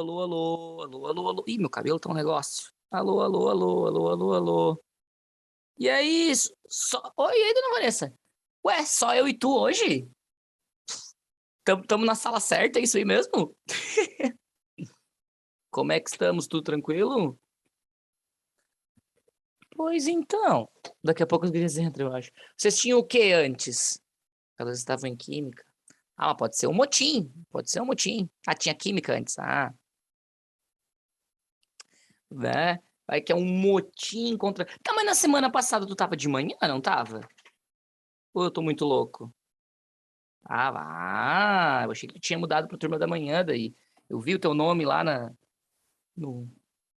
alô, alô, alô, alô, alô. Ih, meu cabelo tá um negócio. Alô, alô, alô, alô, alô, alô. E aí, Oi, e aí, dona Vanessa? Ué, só eu e tu hoje? Tamo na sala certa, é isso aí mesmo? Como é que estamos? Tudo tranquilo? Pois então. Daqui a pouco os guris entram, eu acho. Vocês tinham o que antes? Elas estavam em química. Ah, mas pode ser um motim. Pode ser um motim. Ah, tinha química antes. Ah, né? Vai que é um motim contra... Tá, mas na semana passada tu tava de manhã, não tava? Ou eu tô muito louco? Eu achei que tu tinha mudado pra turma da manhã daí. Eu vi o teu nome lá no,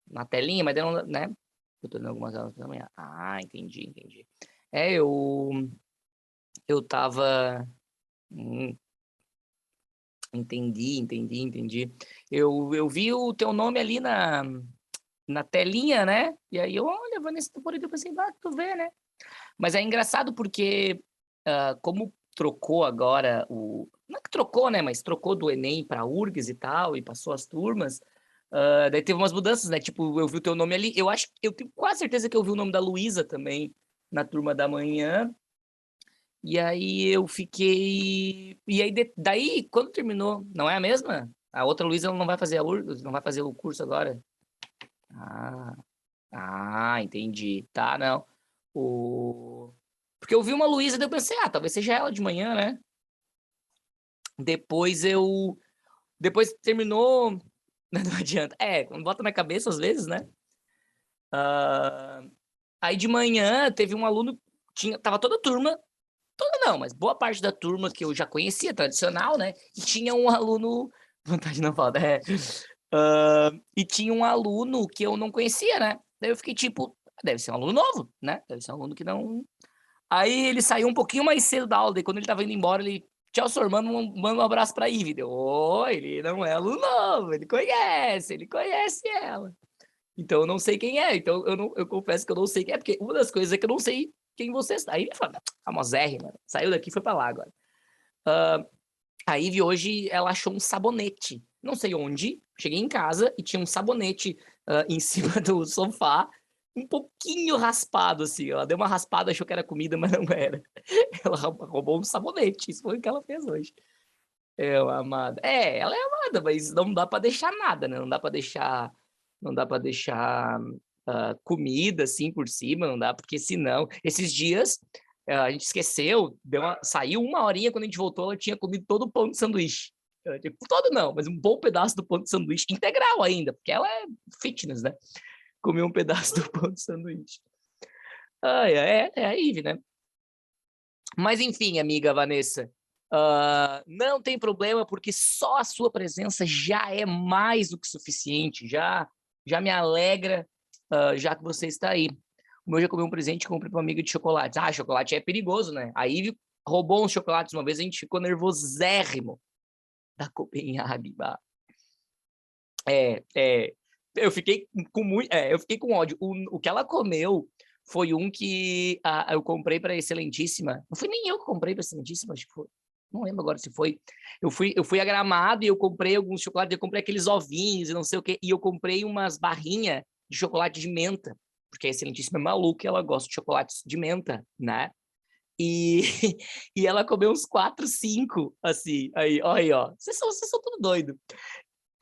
na telinha, mas daí não, né? Eu tô dando algumas aulas da manhã. Ah, entendi, entendi. É, eu tava... entendi. Eu vi o teu nome ali na telinha, né? E aí eu, olha, Vanessa Tuporito, eu pensei, tu vê, né? Mas é engraçado porque, como trocou agora o... Não é que trocou, né? Mas trocou do Enem para URGS e tal, e passou as turmas. Daí teve umas mudanças, né? Tipo, eu vi o teu nome ali. Eu acho, eu tenho quase certeza que eu vi o nome da Luísa também na turma da manhã. E aí eu fiquei... E aí, daí, quando terminou, não é a mesma? A outra Luísa ela não vai fazer a URGS, não vai fazer o curso agora? Ah, entendi. Tá, não. O... Porque eu vi uma Luísa, daí eu pensei, talvez seja ela de manhã, né? Depois eu... Depois terminou... Não adianta. Quando bota na cabeça às vezes, né? Ah, Aí de manhã teve um aluno... Tava toda a turma... Toda não, mas boa parte da turma que eu já conhecia, tradicional, né? E tinha um aluno... Vontade não falta, e tinha um aluno que eu não conhecia, né? Daí eu fiquei tipo... Deve ser um aluno novo, né? Deve ser um aluno que não... Aí ele saiu um pouquinho mais cedo da aula, e quando ele tava indo embora, ele... Tchau, senhor, manda um abraço pra Ivy. Ele não é aluno novo, ele conhece ela. Então eu não sei quem é, então eu confesso que eu não sei quem é, porque uma das coisas é que eu não sei quem você está. Aí ele fala, famosérrima, saiu daqui e foi pra lá agora. A Ivy hoje, ela achou um sabonete, não sei onde, cheguei em casa e tinha um sabonete em cima do sofá, um pouquinho raspado, assim, ela deu uma raspada, achou que era comida, mas não era. Ela roubou um sabonete, isso foi o que ela fez hoje. Uma amada. Ela é amada, mas não dá pra deixar nada, né? Não dá pra deixar comida, assim, por cima, não dá, porque senão... Esses dias, a gente esqueceu, saiu uma horinha, quando a gente voltou, ela tinha comido todo o pão de sanduíche. Tipo, todo não, mas um bom pedaço do pão de sanduíche, integral ainda, porque ela é fitness, né? Comeu um pedaço do pão de sanduíche. É a Ive, né? Mas enfim, amiga Vanessa, não tem problema, porque só a sua presença já é mais do que suficiente, já me alegra, já que você está aí. O meu já comeu um presente, comprei para uma amiga de chocolates. Chocolate é perigoso, né? A Ivy roubou uns chocolates uma vez, a gente ficou nervosérrimo da Copenhague. É, é, eu fiquei com ódio. O que ela comeu foi um que eu comprei para Excelentíssima. Não foi nem eu que comprei para Excelentíssima, acho que foi. Não lembro agora se foi. Eu fui a Gramado e eu comprei alguns chocolates, eu comprei aqueles ovinhos e não sei o quê, e eu comprei umas barrinhas de chocolate de menta, porque a Excelentíssima é maluca e ela gosta de chocolates de menta, né? E, e ela comeu uns 4, 5, assim, aí, ó. Vocês são tudo doido.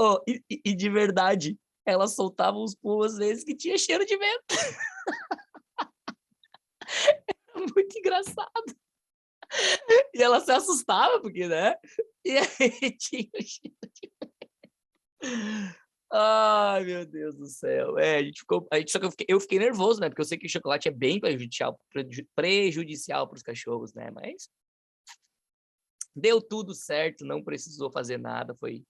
Oh, e de verdade, ela soltava uns pulos às vezes que tinha cheiro de menta. Muito engraçado. E ela se assustava, porque, né? E aí tinha o cheiro de... Ai, meu Deus do céu. Só que eu fiquei nervoso, né? Porque eu sei que o chocolate é bem prejudicial para os cachorros, né? Mas deu tudo certo, não precisou fazer nada, foi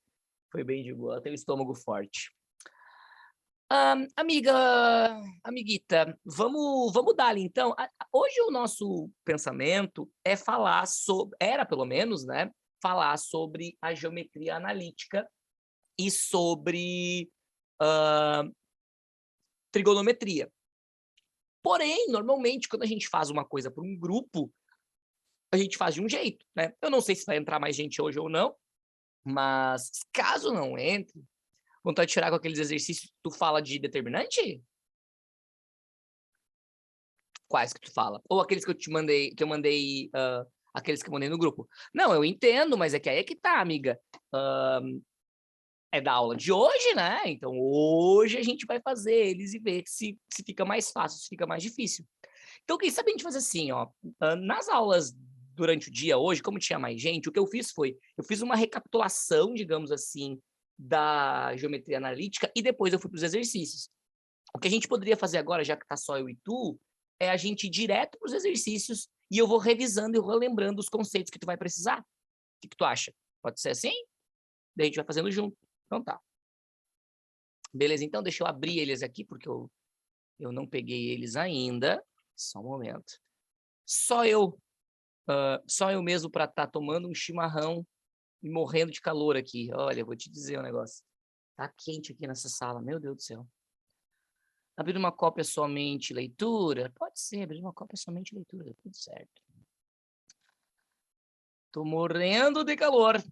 bem de boa. Tem o estômago forte. Amiguita, vamos dar ali então. Hoje o nosso pensamento é falar sobre, era pelo menos, né? Falar sobre a geometria analítica e sobre trigonometria. Porém, normalmente, quando a gente faz uma coisa para um grupo, a gente faz de um jeito, né? Eu não sei se vai entrar mais gente hoje ou não, mas caso não entre, Vontade de chorar com aqueles exercícios que tu fala de determinante? Quais que tu fala? Ou aqueles que eu mandei, aqueles que eu mandei no grupo? Não, eu entendo, mas é que aí é que tá, amiga. É da aula de hoje, né? Então hoje a gente vai fazer eles e ver se fica mais fácil, se fica mais difícil. Então, quem sabe a gente faz assim, ó, nas aulas durante o dia hoje, como tinha mais gente, o que eu fiz foi, eu fiz uma recapitulação, digamos assim, da geometria analítica e depois eu fui para os exercícios. O que a gente poderia fazer agora, já que tá só eu e tu, é a gente ir direto para os exercícios e eu vou revisando e relembrando os conceitos que tu vai precisar. O que tu acha? Pode ser assim? Daí a gente vai fazendo junto. Então tá. Beleza, então deixa eu abrir eles aqui, porque eu não peguei eles ainda. Só um momento. Só eu mesmo para estar tomando um chimarrão e morrendo de calor aqui. Olha, vou te dizer um negócio. Tá quente aqui nessa sala, meu Deus do céu. Abrir uma cópia somente leitura? Pode ser, abrir uma cópia somente leitura, tudo certo. Tô morrendo de calor.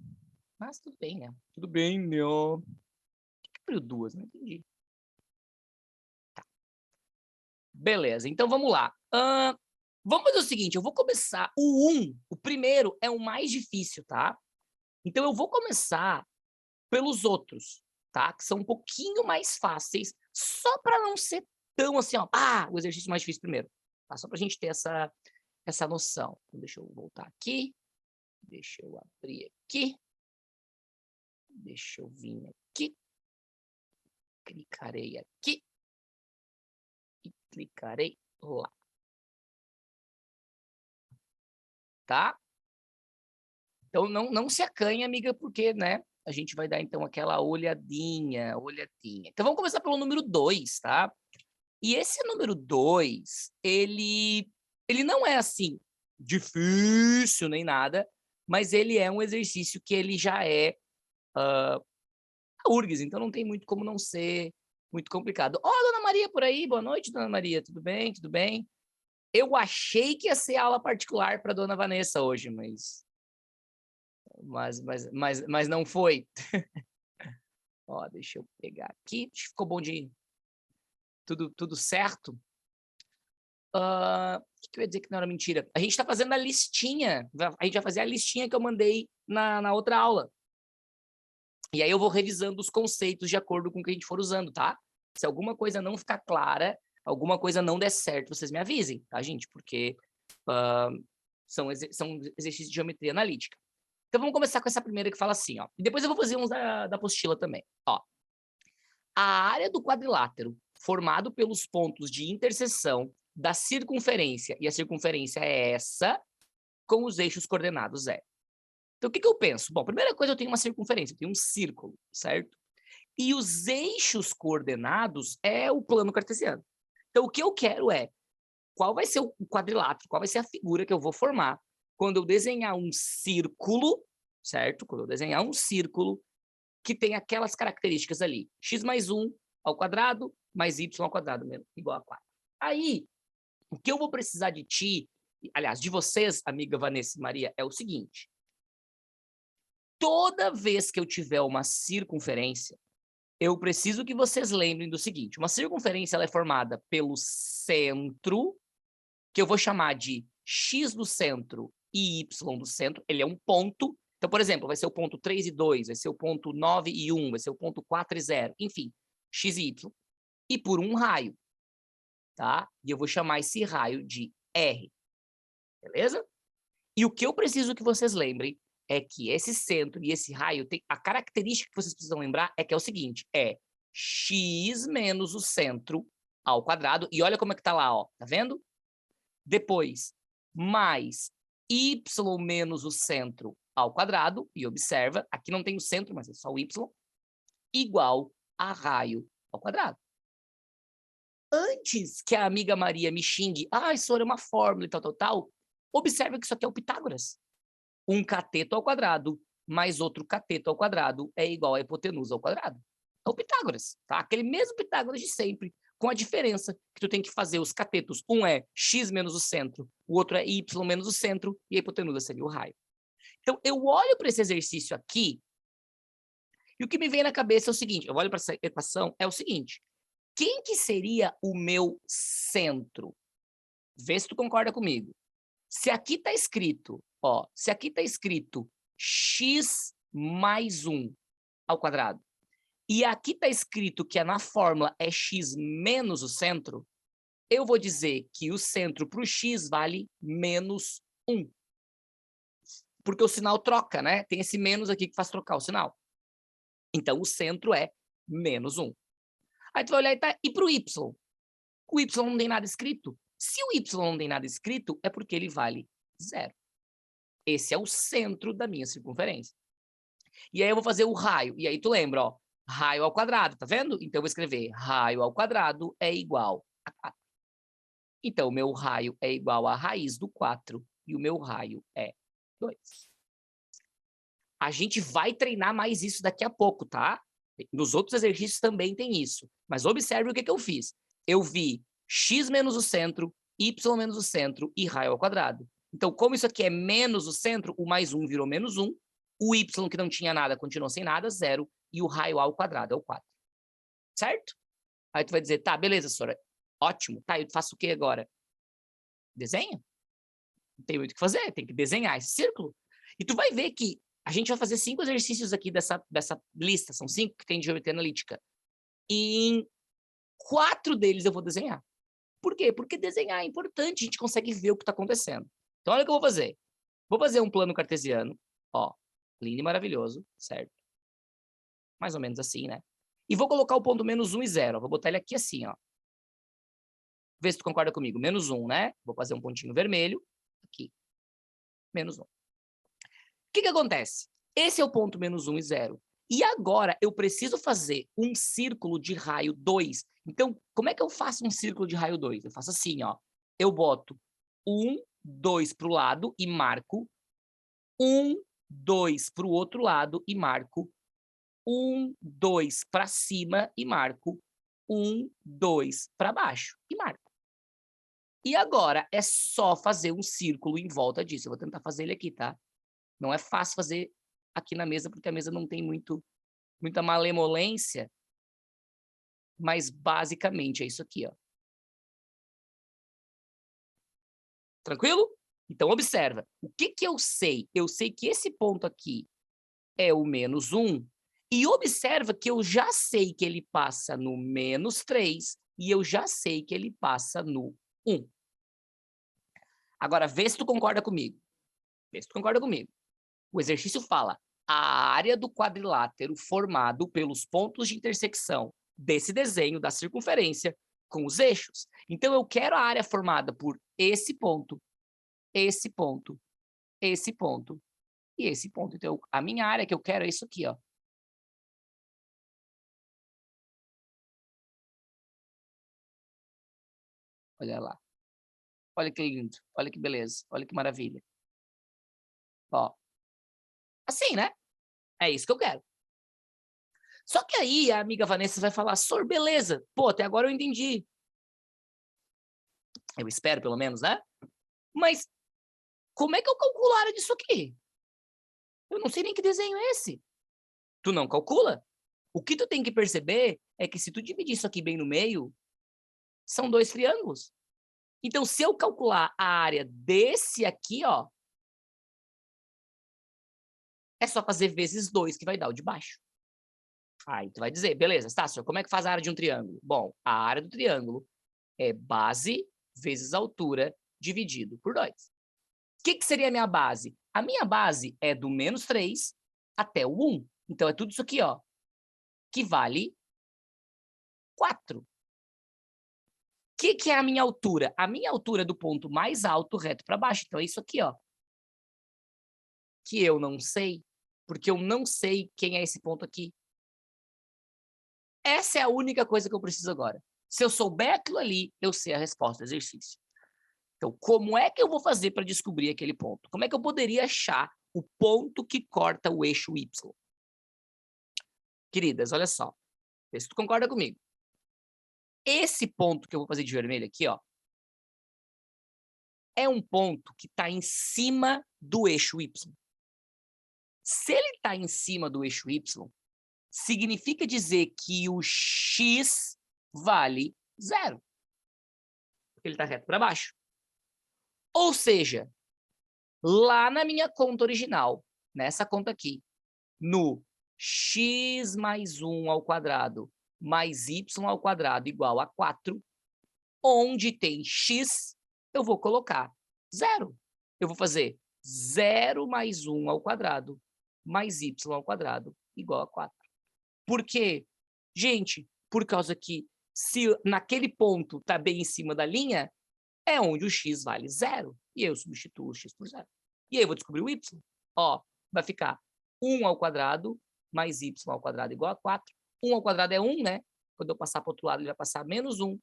Mas tudo bem, né? Tudo bem, né? Por que abriu duas? Não entendi. Tá. Beleza, então vamos lá. Vamos fazer o seguinte, eu vou começar o primeiro é o mais difícil, tá? Então eu vou começar pelos outros, tá? Que são um pouquinho mais fáceis, só para não ser tão assim, ó, o exercício mais difícil primeiro, tá? Só para a gente ter essa noção. Então, deixa eu voltar aqui, deixa eu abrir aqui, deixa eu vir aqui, clicarei aqui e clicarei lá, tá? Então não se acanhe, amiga, porque, né? A gente vai dar, então, aquela olhadinha. Então, vamos começar pelo número 2, tá? E esse número 2, ele não é, assim, difícil nem nada, mas ele é um exercício que ele já é a URGS, então não tem muito como não ser muito complicado. Ó, Dona Maria por aí, boa noite, Dona Maria, tudo bem? Tudo bem? Eu achei que ia ser aula particular para Dona Vanessa hoje, mas não foi. Ó, deixa eu pegar aqui. Ficou bom de tudo certo? O que eu ia dizer que não era mentira? A gente está fazendo a listinha. A gente vai fazer a listinha que eu mandei na outra aula. E aí eu vou revisando os conceitos de acordo com o que a gente for usando, tá? Se alguma coisa não ficar clara, alguma coisa não der certo, vocês me avisem, tá, gente? Porque são exercícios de geometria analítica. Então vamos começar com essa primeira que fala assim, ó. E depois eu vou fazer uns da apostila também, ó. A área do quadrilátero, formado pelos pontos de interseção da circunferência, e a circunferência é essa, com os eixos coordenados é. Então, o que eu penso? Bom, primeira coisa, eu tenho uma circunferência, eu tenho um círculo, certo? E os eixos coordenados é o plano cartesiano. Então, o que eu quero é, qual vai ser o quadrilátero, qual vai ser a figura que eu vou formar quando eu desenhar um círculo, certo? Quando eu desenhar um círculo que tem aquelas características ali, x mais 1 ao quadrado, mais y ao quadrado, igual a 4. Aí, o que eu vou precisar de ti, aliás, de vocês, amiga Vanessa e Maria, é o seguinte. Toda vez que eu tiver uma circunferência, eu preciso que vocês lembrem do seguinte, uma circunferência ela é formada pelo centro, que eu vou chamar de x do centro e y do centro, ele é um ponto. Então, por exemplo, vai ser o ponto 3 e 2, vai ser o ponto 9 e 1, vai ser o ponto 4 e 0, enfim, x e y. E por um raio, tá? E eu vou chamar esse raio de R, beleza? E o que eu preciso que vocês lembrem é que esse centro e esse raio, a característica que vocês precisam lembrar é que é o seguinte, é x menos o centro ao quadrado, e olha como é que tá lá, ó, tá vendo? Depois, mais y menos o centro ao quadrado, e observa, aqui não tem o centro, mas é só o y, igual a raio ao quadrado. Antes que a amiga Maria me xingue, isso é uma fórmula e tal, observa que isso aqui é o Pitágoras. Um cateto ao quadrado mais outro cateto ao quadrado é igual a hipotenusa ao quadrado. É o Pitágoras, tá? Aquele mesmo Pitágoras de sempre, com a diferença que tu tem que fazer os catetos. Um é x menos o centro, o outro é y menos o centro, e a hipotenusa seria o raio. Então, eu olho para esse exercício aqui E o que me vem na cabeça é o seguinte, eu olho para essa equação, é o seguinte, quem que seria o meu centro? Vê se tu concorda comigo. Se aqui está escrito, ó, se aqui está escrito x mais 1 ao quadrado, e aqui está escrito que na fórmula é x menos o centro, eu vou dizer que o centro para o x vale menos 1. Porque o sinal troca, né? Tem esse menos aqui que faz trocar o sinal. Então, o centro é menos 1. Aí tu vai olhar e para o y? O y não tem nada escrito. Se o y não tem nada escrito, é porque ele vale 0. Esse é o centro da minha circunferência. E aí eu vou fazer o raio. E aí tu lembra, ó, raio ao quadrado, tá vendo? Então eu vou escrever raio ao quadrado é igual a 4. Então o meu raio é igual à raiz do 4 e o meu raio é 2. A gente vai treinar mais isso daqui a pouco, tá? Nos outros exercícios também tem isso. Mas observe o que eu fiz. Eu vi x menos o centro, y menos o centro e raio ao quadrado. Então, como isso aqui é menos o centro, o mais 1 virou menos 1. O y, que não tinha nada, continuou sem nada, 0. E o raio ao quadrado é o 4. Certo? Aí tu vai dizer, tá, beleza, Sora. Ótimo. Tá, eu faço o que agora? Desenha. Não tem muito o que fazer, tem que desenhar esse círculo. E tu vai ver que a gente vai fazer 5 exercícios aqui dessa lista. São 5 que tem de geometria analítica. E em 4 deles eu vou desenhar. Por quê? Porque desenhar é importante, a gente consegue ver o que está acontecendo. Então, olha o que eu vou fazer. Vou fazer um plano cartesiano, ó, lindo e maravilhoso, certo? Mais ou menos assim, né? E vou colocar o ponto menos 1 e 0. Vou botar ele aqui assim, ó. Vê se tu concorda comigo. Menos 1, né? Vou fazer um pontinho vermelho, aqui. Menos 1. O que acontece? Esse é o ponto menos 1 e 0. E agora eu preciso fazer um círculo de raio 2. Então, como é que eu faço um círculo de raio 2? Eu faço assim, ó. Eu boto 1, 2 para o lado e marco. 1, 2 para o outro lado e marco. 1, 2 para cima e marco. 1, 2 para baixo e marco. E agora é só fazer um círculo em volta disso. Eu vou tentar fazer ele aqui, tá? Não é fácil fazer aqui na mesa, porque a mesa não tem muita malemolência, mas basicamente é isso aqui, ó. Tranquilo? Então, observa. O que eu sei? Eu sei que esse ponto aqui é o menos 1, e observa que eu já sei que ele passa no menos 3, e eu já sei que ele passa no 1. Agora, vê se tu concorda comigo. Vê se tu concorda comigo. O exercício fala, a área do quadrilátero formado pelos pontos de intersecção desse desenho da circunferência com os eixos. Então, eu quero a área formada por esse ponto, esse ponto, esse ponto e esse ponto. Então, a minha área que eu quero é isso aqui, ó. Olha lá. Olha que lindo, olha que beleza, olha que maravilha. Ó. Assim, né? É isso que eu quero. Só que aí a amiga Vanessa vai falar, Sor, beleza. Pô, até agora eu entendi. Eu espero, pelo menos, né? Mas como é que eu calculo a área disso aqui? Eu não sei nem que desenho é esse. Tu não calcula? O que tu tem que perceber é que se tu dividir isso aqui bem no meio, são 2 triângulos. Então, se eu calcular a área desse aqui, ó, é só fazer vezes 2, que vai dar o de baixo. Aí tu vai dizer, beleza, Stácio, como é que faz a área de um triângulo? Bom, a área do triângulo é base vezes altura dividido por 2. O que seria a minha base? A minha base é do menos 3 até o 1. Então, é tudo isso aqui, ó, que vale 4. O que é a minha altura? A minha altura é do ponto mais alto reto para baixo. Então, é isso aqui, ó, que eu não sei, porque eu não sei quem é esse ponto aqui. Essa é a única coisa que eu preciso agora. Se eu souber aquilo ali, eu sei a resposta do exercício. Então, como é que eu vou fazer para descobrir aquele ponto? Como é que eu poderia achar o ponto que corta o eixo Y? Queridas, olha só. Vê se tu concorda comigo. Esse ponto que eu vou fazer de vermelho aqui, ó, é um ponto que está em cima do eixo Y. Se ele está em cima do eixo Y, significa dizer que o x vale 0. Porque ele está reto para baixo. Ou seja, lá na minha conta original, nessa conta aqui, no x mais 1 ao quadrado mais y ao quadrado igual a 4, onde tem x, eu vou colocar 0. Eu vou fazer 0 mais 1 ao quadrado mais y ao quadrado igual a 4. Por quê? Gente, por causa que se naquele ponto está bem em cima da linha, é onde o x vale 0. E eu substituo o x por 0. E aí eu vou descobrir o y. Ó, vai ficar 1 ao quadrado mais y ao quadrado igual a 4. 1 ao quadrado é 1, né? Quando eu passar para o outro lado, ele vai passar menos 1.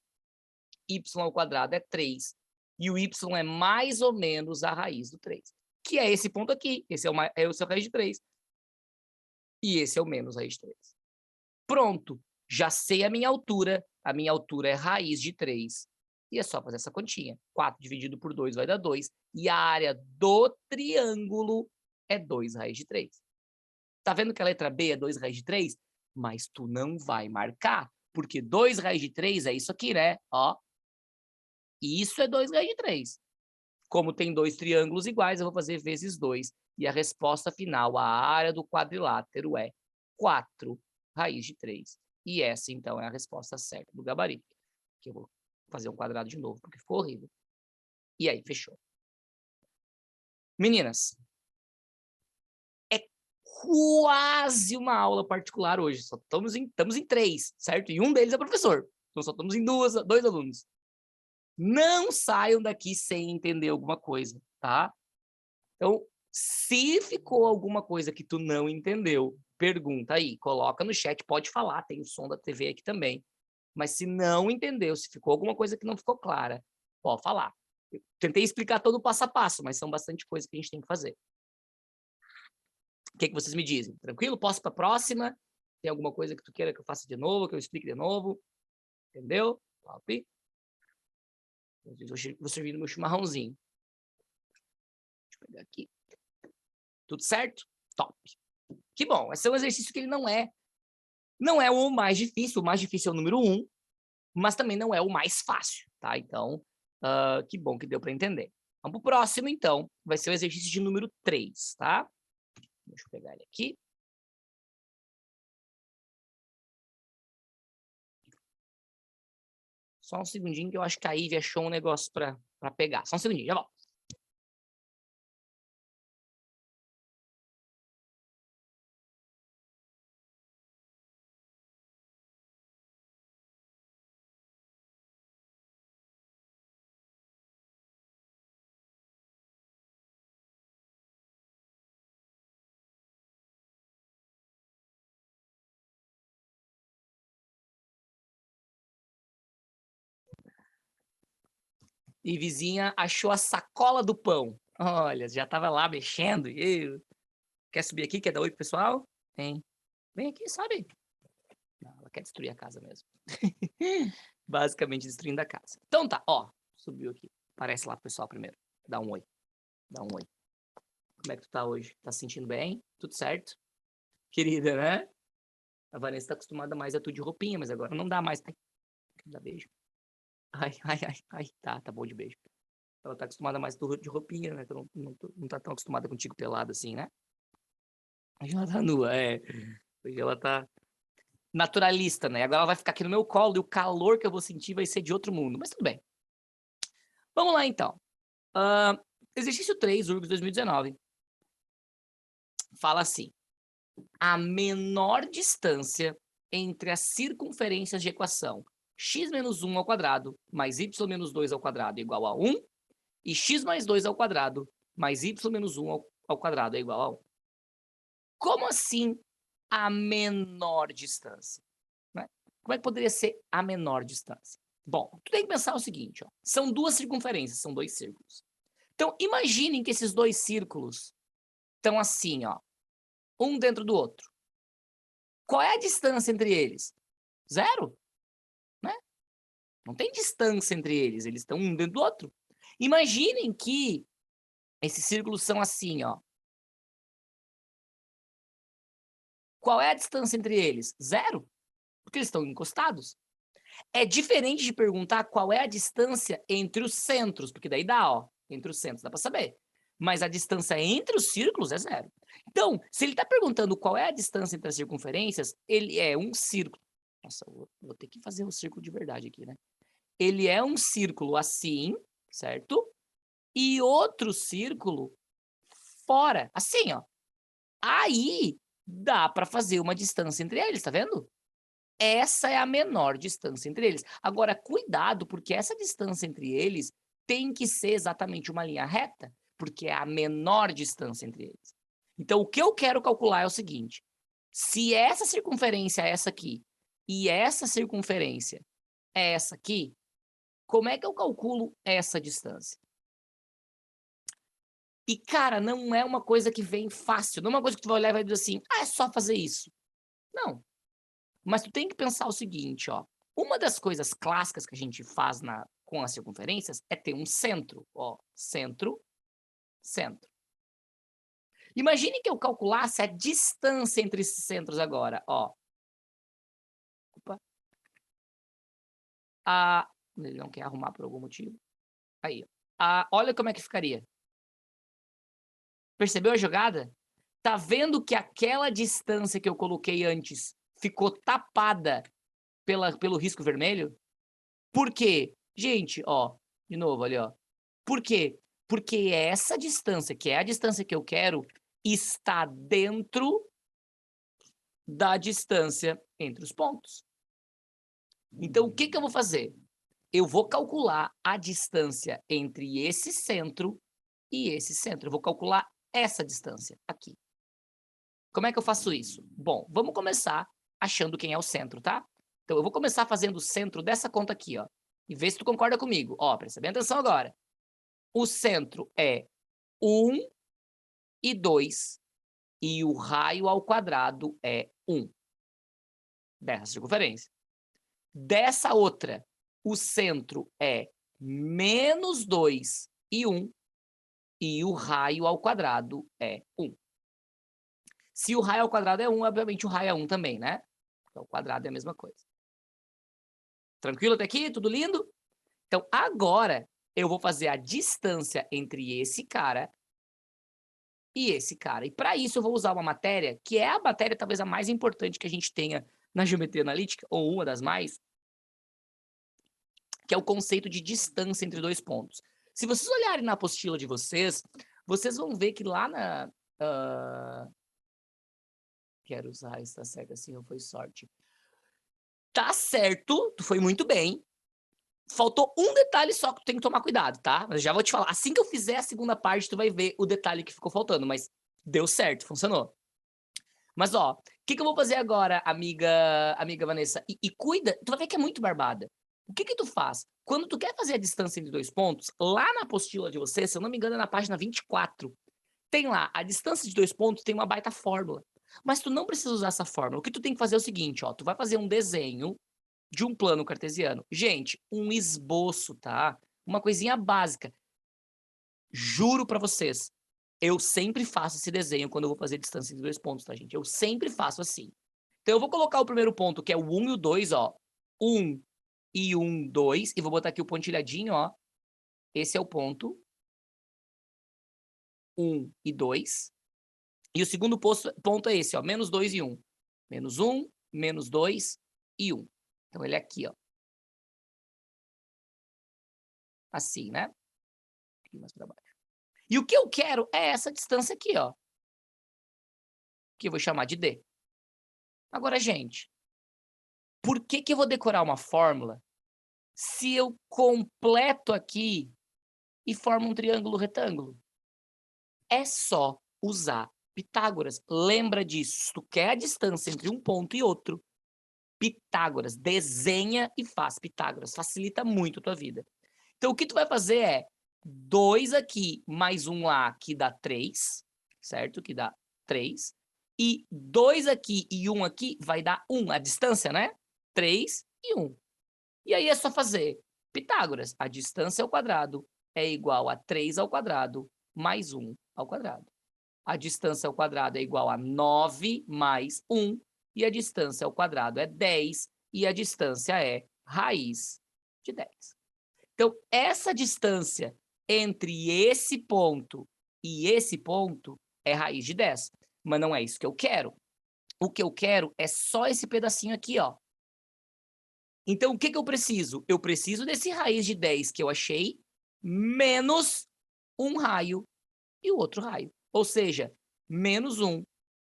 Y ao quadrado é 3. E o y é mais ou menos a raiz do 3. Que é esse ponto aqui. Esse é o seu raiz de 3. E esse é o menos raiz de 3. Pronto. Já sei a minha altura. A minha altura é raiz de 3. E é só fazer essa continha. 4 dividido por 2 vai dar 2. E a área do triângulo é 2 raiz de 3. Tá vendo que a letra B é 2 raiz de 3? Mas tu não vai marcar, porque 2 raiz de 3 é isso aqui, né? Ó. E isso é 2 raiz de 3. Como tem dois triângulos iguais, eu vou fazer vezes 2. E a resposta final, a área do quadrilátero é 4 raiz de 3. E essa, então, é a resposta certa do gabarito. Que eu vou fazer um quadrado de novo, porque ficou horrível. E aí, fechou. Meninas, é quase uma aula particular hoje. Só estamos em 3, certo? E um deles é professor. Então, só estamos em 2 alunos. Não saiam daqui sem entender alguma coisa, tá? Então, se ficou alguma coisa que tu não entendeu, pergunta aí, coloca no chat, pode falar, tem o som da TV aqui também. Mas se não entendeu, se ficou alguma coisa que não ficou clara, pode falar. Eu tentei explicar todo o passo a passo, mas são bastante coisas que a gente tem que fazer. O que vocês me dizem? Tranquilo? Posso ir para a próxima? Tem alguma coisa que tu queira que eu faça de novo, que eu explique de novo? Entendeu? Top. Vou servir no meu chimarrãozinho. Deixa eu pegar aqui. Tudo certo? Top. Que bom. Esse é um exercício que ele não é o mais difícil. O mais difícil é o número 1, mas também não é o mais fácil, tá? Então, que bom que deu para entender. Vamos para o próximo, então. Vai ser o exercício de número 3, tá? Deixa eu pegar ele aqui. Só um segundinho que eu acho que a Ivy achou um negócio para pegar. Só um segundinho, já volto. E vizinha achou a sacola do pão. Olha, já estava lá mexendo. Quer subir aqui? Quer dar oi pro pessoal? Vem aqui, sobe. Não, ela quer destruir a casa mesmo. Basicamente destruindo a casa. Então tá, ó. Subiu aqui. Aparece lá pro pessoal primeiro. Dá um oi. Dá um oi. Como é que tu tá hoje? Tá se sentindo bem? Tudo certo? Querida, né? A Vanessa tá acostumada mais a tu de roupinha, mas agora não dá mais. Ai, dá beijo. Ai. Tá bom de beijo. Ela tá acostumada mais de roupinha, né? Não tá tão acostumada contigo pelado assim, né? Hoje ela tá nua, Hoje ela tá naturalista, né? Agora ela vai ficar aqui no meu colo e o calor que eu vou sentir vai ser de outro mundo. Mas tudo bem. Vamos lá, então. Exercício 3, URGS 2019. Fala assim. A menor distância entre as circunferências de equação x menos 1 ao quadrado mais y menos 2 ao quadrado é igual a 1 e x mais 2 ao quadrado mais y menos 1 ao quadrado é igual a 1. Como assim a menor distância? Né? Como é que poderia ser a menor distância? Bom, tu tem que pensar o seguinte, ó, são duas circunferências, são dois círculos. Então, imaginem que esses dois círculos estão assim, ó, um dentro do outro. Qual é a distância entre eles? 0, né? Não tem distância entre eles, eles estão um dentro do outro. Imaginem que esses círculos são assim, ó. Qual é a distância entre eles? 0, porque eles estão encostados. É diferente de perguntar qual é a distância entre os centros, porque daí dá, ó, entre os centros dá para saber. Mas a distância entre os círculos é 0. Então, se ele está perguntando qual é a distância entre as circunferências, ele é um círculo. Nossa, vou ter que fazer um círculo de verdade aqui, né? Ele é um círculo assim, certo? E outro círculo fora, assim, ó. Aí dá para fazer uma distância entre eles, tá vendo? Essa é a menor distância entre eles. Agora, cuidado, porque essa distância entre eles tem que ser exatamente uma linha reta, porque é a menor distância entre eles. Então, o que eu quero calcular é o seguinte: se essa circunferência é essa aqui e essa circunferência é essa aqui, como é que eu calculo essa distância? E, cara, não é uma coisa que vem fácil, não é uma coisa que tu vai olhar e vai dizer assim, ah, é só fazer isso. Não. Mas tu tem que pensar o seguinte, ó. Uma das coisas clássicas que a gente faz com as circunferências é ter um centro, ó. Centro, centro. Imagine que eu calculasse a distância entre esses centros agora, ó. Opa. Ele não quer arrumar por algum motivo. Aí, ó. Olha como é que ficaria. Percebeu a jogada? Tá vendo que aquela distância que eu coloquei antes ficou tapada pelo risco vermelho? Por quê? Gente, ó, de novo ali, ó. Por quê? Porque essa distância, que é a distância que eu quero, está dentro da distância entre os pontos. Então, o que que eu vou fazer? Eu vou calcular a distância entre esse centro e esse centro. Eu vou calcular essa distância aqui. Como é que eu faço isso? Bom, vamos começar achando quem é o centro, tá? Então, eu vou começar fazendo o centro dessa conta aqui, ó. E ver se tu concorda comigo. Ó, presta bem atenção agora. O centro é 1 e 2, e o raio ao quadrado é 1. Dessa circunferência. Dessa outra, o centro é menos 2 e 1, e o raio ao quadrado é 1. Se o raio ao quadrado é 1, obviamente o raio é 1 também, né? Então, o quadrado é a mesma coisa. Tranquilo até aqui? Tudo lindo? Então, agora, eu vou fazer a distância entre esse cara e esse cara. E para isso, eu vou usar uma matéria, que é a matéria talvez a mais importante que a gente tenha na geometria analítica, ou uma das mais, que é o conceito de distância entre dois pontos. Se vocês olharem na apostila de vocês, vocês vão ver que lá na... Quero usar, está certo assim, ou foi sorte? Tá certo, tu foi muito bem. Faltou um detalhe só que tu tem que tomar cuidado, tá? Mas já vou te falar. Assim que eu fizer a segunda parte, tu vai ver o detalhe que ficou faltando. Mas deu certo, funcionou. Mas, ó, o que eu vou fazer agora, amiga Vanessa? E cuida, tu vai ver que é muito barbada. O que tu faz? Quando tu quer fazer a distância entre dois pontos, lá na apostila de você, se eu não me engano, é na página 24, tem lá, a distância de dois pontos tem uma baita fórmula. Mas tu não precisa usar essa fórmula. O que tu tem que fazer é o seguinte, ó, tu vai fazer um desenho de um plano cartesiano. Gente, um esboço, tá? Uma coisinha básica. Juro pra vocês, eu sempre faço esse desenho quando eu vou fazer distância entre dois pontos, tá, gente? Eu sempre faço assim. Então, eu vou colocar o primeiro ponto, que é o 1 e o 2, ó. 1 e 1, 2. E vou botar aqui o pontilhadinho, ó. Esse é o ponto. 1 e 2. E o segundo ponto é esse, ó. Menos 2 e 1. Menos 1, menos 2 e 1. Então, ele é aqui, ó. Assim, né? Aqui mais pra baixo. E o que eu quero é essa distância aqui, ó. Que eu vou chamar de D. Agora, gente, por que eu vou decorar uma fórmula se eu completo aqui e formo um triângulo retângulo? É só usar Pitágoras. Lembra disso. Se tu quer a distância entre um ponto e outro, Pitágoras. Desenha e faz Pitágoras. Facilita muito a tua vida. Então, o que tu vai fazer é 2 aqui mais 1 lá, que dá 3, certo? Que dá 3. E 2 aqui e 1 aqui vai dar 1, a distância, né? 3 e 1. E aí é só fazer Pitágoras. A distância ao quadrado é igual a 3 ao quadrado mais 1 ao quadrado. a distância ao quadrado é igual a 9 mais 1, e a distância ao quadrado é 10, e a distância é raiz de 10. Então, essa distância entre esse ponto e esse ponto é raiz de 10. Mas não é isso que eu quero. O que eu quero é só esse pedacinho aqui, ó. Então, o que que eu preciso? Eu preciso desse raiz de 10 que eu achei, menos um raio e o outro raio. Ou seja, menos 1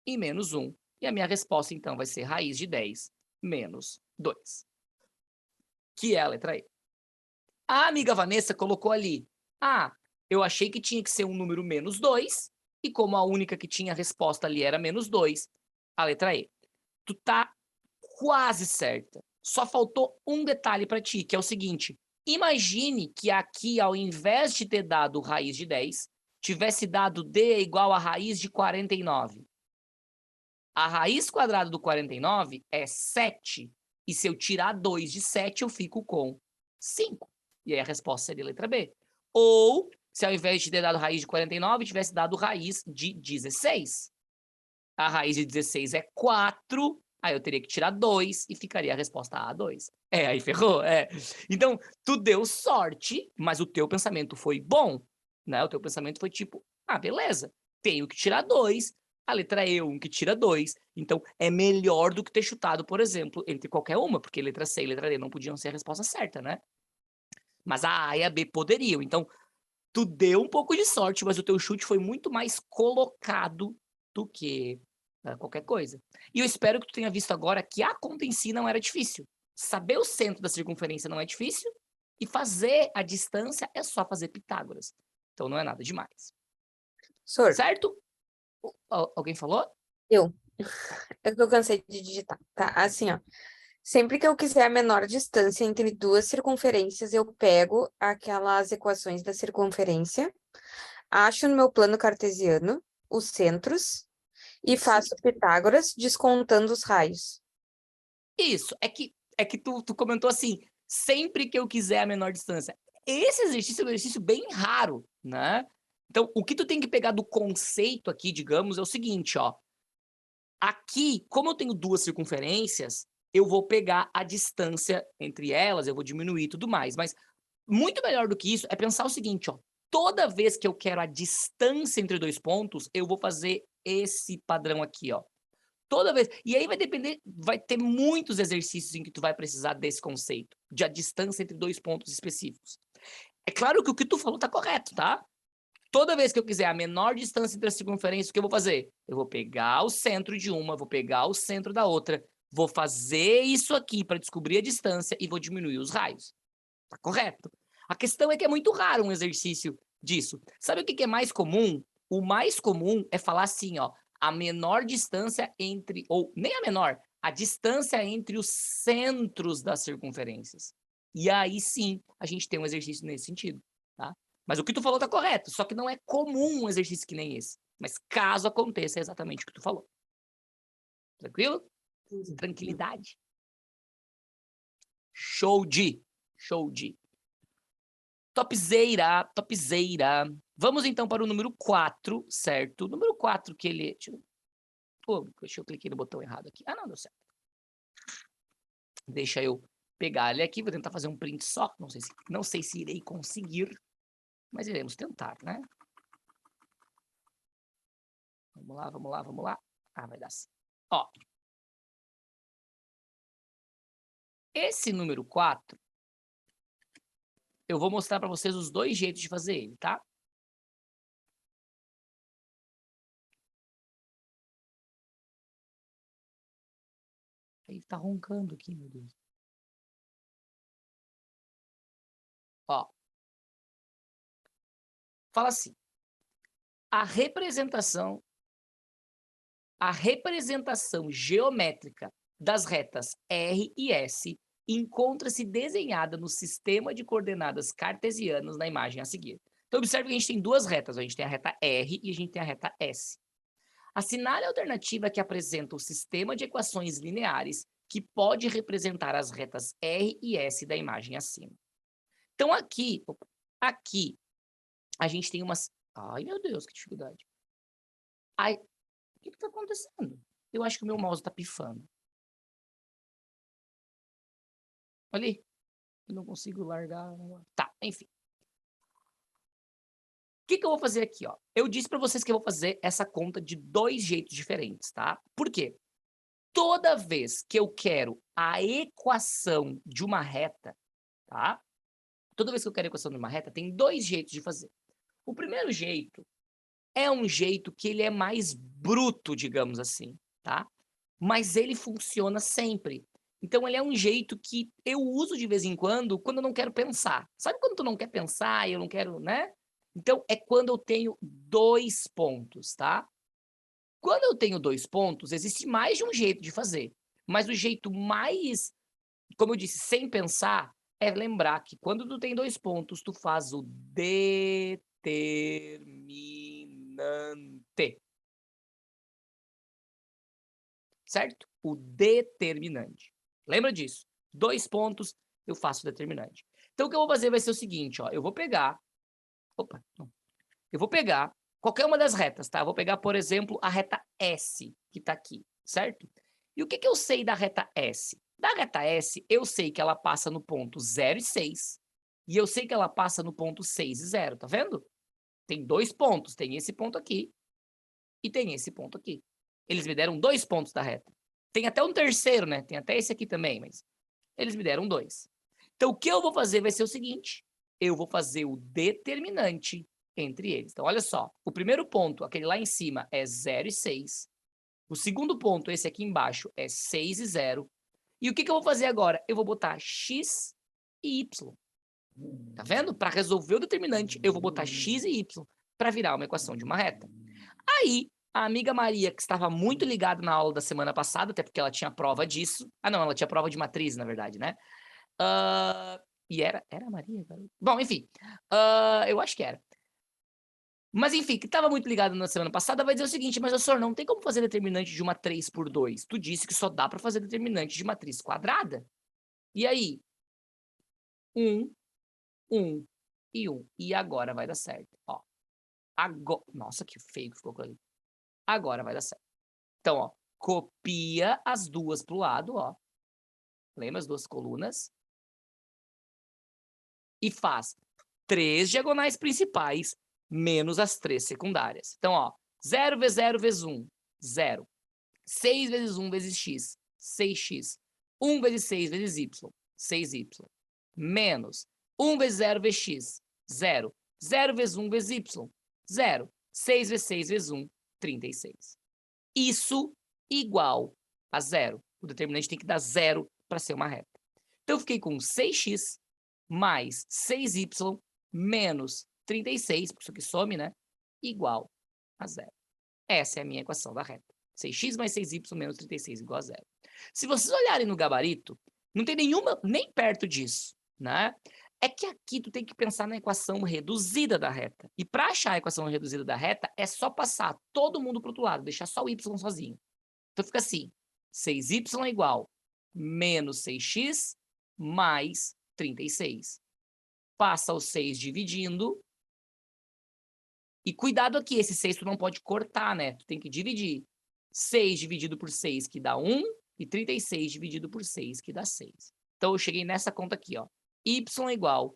e menos 1. E a minha resposta, então, vai ser raiz de 10 menos 2. Que é a letra E. A amiga Vanessa colocou ali, eu achei que tinha que ser um número menos 2, e como a única que tinha a resposta ali era menos 2, a letra E. Tu tá quase certa. Só faltou um detalhe para ti, que é o seguinte: imagine que aqui, ao invés de ter dado raiz de 10, tivesse dado D igual a raiz de 49. A raiz quadrada do 49 é 7, e se eu tirar 2 de 7, eu fico com 5. E aí a resposta seria a letra B. Ou, se ao invés de ter dado raiz de 49, tivesse dado raiz de 16. A raiz de 16 é 4, aí eu teria que tirar 2 e ficaria a resposta A, 2. Aí ferrou, Então, tu deu sorte, mas o teu pensamento foi bom, né? O teu pensamento foi tipo, beleza, tenho que tirar 2, a letra E, 1 que tira 2, então é melhor do que ter chutado, por exemplo, entre qualquer uma, porque letra C e letra D não podiam ser a resposta certa, né? Mas a A e a B poderiam, então tu deu um pouco de sorte, mas o teu chute foi muito mais colocado do que qualquer coisa. E eu espero que tu tenha visto agora que a conta em si não era difícil. Saber o centro da circunferência não é difícil, e fazer a distância é só fazer Pitágoras. Então não é nada demais. Sor, Certo? Alguém falou? eu. É que eu cansei de digitar, tá? Assim, ó. Sempre que eu quiser a menor distância entre duas circunferências, eu pego aquelas equações da circunferência, acho no meu plano cartesiano os centros e Isso. faço Pitágoras descontando os raios. Isso. É que tu comentou assim, sempre que eu quiser a menor distância. Esse exercício é um exercício bem raro, né? Então, o que tu tem que pegar do conceito aqui, digamos, é o seguinte, ó. Aqui, como eu tenho duas circunferências, eu vou pegar a distância entre elas, eu vou diminuir e tudo mais. Mas muito melhor do que isso é pensar o seguinte, ó. Toda vez que eu quero a distância entre dois pontos, eu vou fazer esse padrão aqui, ó. Toda vez. E aí vai depender, vai ter muitos exercícios em que tu vai precisar desse conceito, de a distância entre dois pontos específicos. É claro que o que tu falou tá correto, tá? Toda vez que eu quiser a menor distância entre as circunferências, o que eu vou fazer? Eu vou pegar o centro de uma, vou pegar o centro da outra, vou fazer isso aqui para descobrir a distância e vou diminuir os raios. Tá correto? A questão é que é muito raro um exercício disso. Sabe o que é mais comum? O mais comum é falar assim, ó, a menor distância entre, ou nem a menor, a distância entre os centros das circunferências. E aí sim, a gente tem um exercício nesse sentido, tá? Mas o que tu falou tá correto, só que não é comum um exercício que nem esse. Mas caso aconteça, é exatamente o que tu falou. Tranquilo? Tranquilidade. Show de. Show de. Topzeira, topzeira. Vamos então para o número 4, certo? O número 4 que ele... deixa eu cliquei no botão errado aqui. Não, deu certo. Deixa eu pegar ele aqui, vou tentar fazer um print só. Não sei se irei conseguir, mas iremos tentar, né? Vamos lá, vamos lá, vamos lá. Vai dar sim. Ó. Esse número 4, eu vou mostrar para vocês os dois jeitos de fazer ele, tá? Ele tá roncando aqui, meu Deus. Ó. Fala assim. A representação geométrica das retas R e S encontra-se desenhada no sistema de coordenadas cartesianas na imagem a seguir. Então, observe que a gente tem duas retas. A gente tem a reta R e a gente tem a reta S. Assinale a alternativa que apresenta o sistema de equações lineares que pode representar as retas R e S da imagem acima. Então, aqui a gente tem umas... Ai, meu Deus, que dificuldade. Ai, o que tá acontecendo? Eu acho que o meu mouse tá pifando. Olha ali. Eu não consigo largar. Tá, enfim. O que eu vou fazer aqui, ó? Eu disse para vocês que eu vou fazer essa conta de 2 jeitos diferentes, tá? Por quê? Toda vez que eu quero a equação de uma reta, tá? Toda vez que eu quero a equação de uma reta, tem 2 jeitos de fazer. O primeiro jeito é um jeito que ele é mais bruto, digamos assim, tá? Mas ele funciona sempre. Então ele é um jeito que eu uso de vez em quando eu não quero pensar. Sabe quando tu não quer pensar e eu não quero, né? Então é quando eu tenho 2 pontos, tá? Quando eu tenho 2 pontos, existe mais de um jeito de fazer. Mas o jeito mais, como eu disse, sem pensar, é lembrar que quando tu tem 2 pontos, tu faz o determinante. Certo? O determinante. Lembra disso? 2 pontos, eu faço o determinante. Então, o que eu vou fazer vai ser o seguinte, ó. Eu vou pegar... Opa, não. Eu vou pegar qualquer uma das retas, tá? Eu vou pegar, por exemplo, a reta S, que tá aqui, certo? E o que eu sei da reta S? Da reta S, eu sei que ela passa no ponto 0 e 6. E eu sei que ela passa no ponto 6 e 0, tá vendo? Tem 2 pontos. Tem esse ponto aqui e tem esse ponto aqui. Eles me deram 2 pontos da reta. Tem até um terceiro, né? Tem até esse aqui também, mas eles me deram 2. Então, o que eu vou fazer vai ser o seguinte. Eu vou fazer o determinante entre eles. Então, olha só. O primeiro ponto, aquele lá em cima, é 0 e 6. O segundo ponto, esse aqui embaixo, é 6 e 0. E o que eu vou fazer agora? Eu vou botar x e y. Tá vendo? Para resolver o determinante, eu vou botar x e y para virar uma equação de uma reta. Aí, a amiga Maria, que estava muito ligada na aula da semana passada, até porque ela tinha prova disso. Ah, não, ela tinha prova de matriz, na verdade, né? E era a Maria? Bom, enfim. Eu acho que era. Mas, enfim, que estava muito ligada na semana passada, vai dizer o seguinte, mas, senhor, não tem como fazer determinante de uma 3 por 2. Tu disse que só dá para fazer determinante de matriz quadrada. E aí? 1, 1 e 1. E agora vai dar certo. Ó. Agora... Nossa, que feio que ficou ali. Agora vai dar certo. Então, ó, copia as duas para o lado, ó. Lembra as duas colunas? E faz 3 diagonais principais menos as 3 secundárias. Então, ó, 0 vezes 0 vezes 1, 0. 6 vezes 1 vezes x, 6x. 1 vezes 6 vezes y, 6y. Menos 1 vezes 0 vezes x, 0. 0 vezes 1 vezes y, 0. 6 vezes 6 vezes 1, 36. Isso igual a 0. O determinante tem que dar 0 para ser uma reta. Então, eu fiquei com 6x mais 6y menos 36, porque isso aqui some, né? Igual a 0. Essa é a minha equação da reta. 6x mais 6y menos 36 igual a 0. Se vocês olharem no gabarito, não tem nenhuma nem perto disso, né? É que aqui tu tem que pensar na equação reduzida da reta. E para achar a equação reduzida da reta, é só passar todo mundo para o outro lado, deixar só o y sozinho. Então fica assim, 6y é igual menos 6x mais 36. Passa o 6 dividindo. E cuidado aqui, esse 6 tu não pode cortar, né? Tu tem que dividir. 6 dividido por 6, que dá 1, e 36 dividido por 6, que dá 6. Então, eu cheguei nessa conta aqui, ó. Y é igual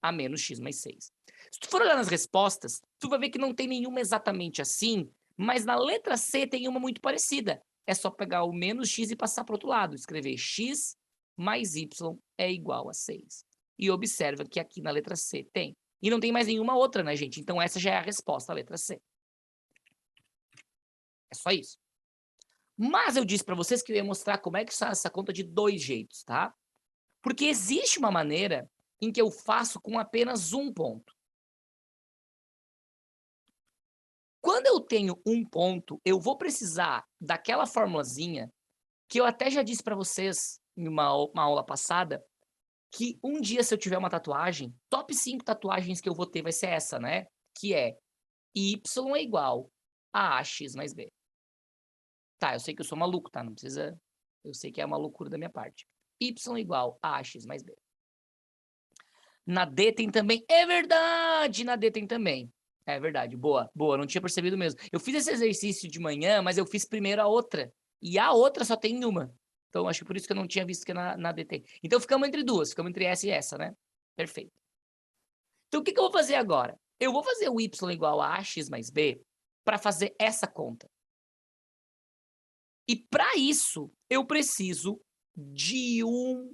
a menos x mais 6. Se tu for olhar nas respostas, tu vai ver que não tem nenhuma exatamente assim, mas na letra C tem uma muito parecida. É só pegar o menos x e passar para o outro lado. Escrever x mais y é igual a 6. E observa que aqui na letra C tem. E não tem mais nenhuma outra, né, gente? Então, essa já é a resposta, a letra C. É só isso. Mas eu disse para vocês que eu ia mostrar como é que está essa conta de 2 jeitos, tá? Porque existe uma maneira em que eu faço com apenas um ponto. Quando eu tenho um ponto, eu vou precisar daquela formulazinha que eu até já disse para vocês em uma aula passada, que um dia, se eu tiver uma tatuagem, top 5 tatuagens que eu vou ter vai ser essa, né? Que é y é igual a ax mais b. Tá, eu sei que eu sou maluco, tá? Não precisa... Eu sei que é uma loucura da minha parte. Y é igual a ax mais b. Na D tem também... É verdade! Na D tem também. É verdade, boa, boa, não tinha percebido mesmo. Eu fiz esse exercício de manhã, mas eu fiz primeiro a outra. E a outra só tem uma. Então, acho que por isso que eu não tinha visto que na DT. Então, ficamos entre duas, ficamos entre essa e essa, né? Perfeito. Então, o que eu vou fazer agora? Eu vou fazer o y igual a ax mais b para fazer essa conta. E para isso, eu preciso de um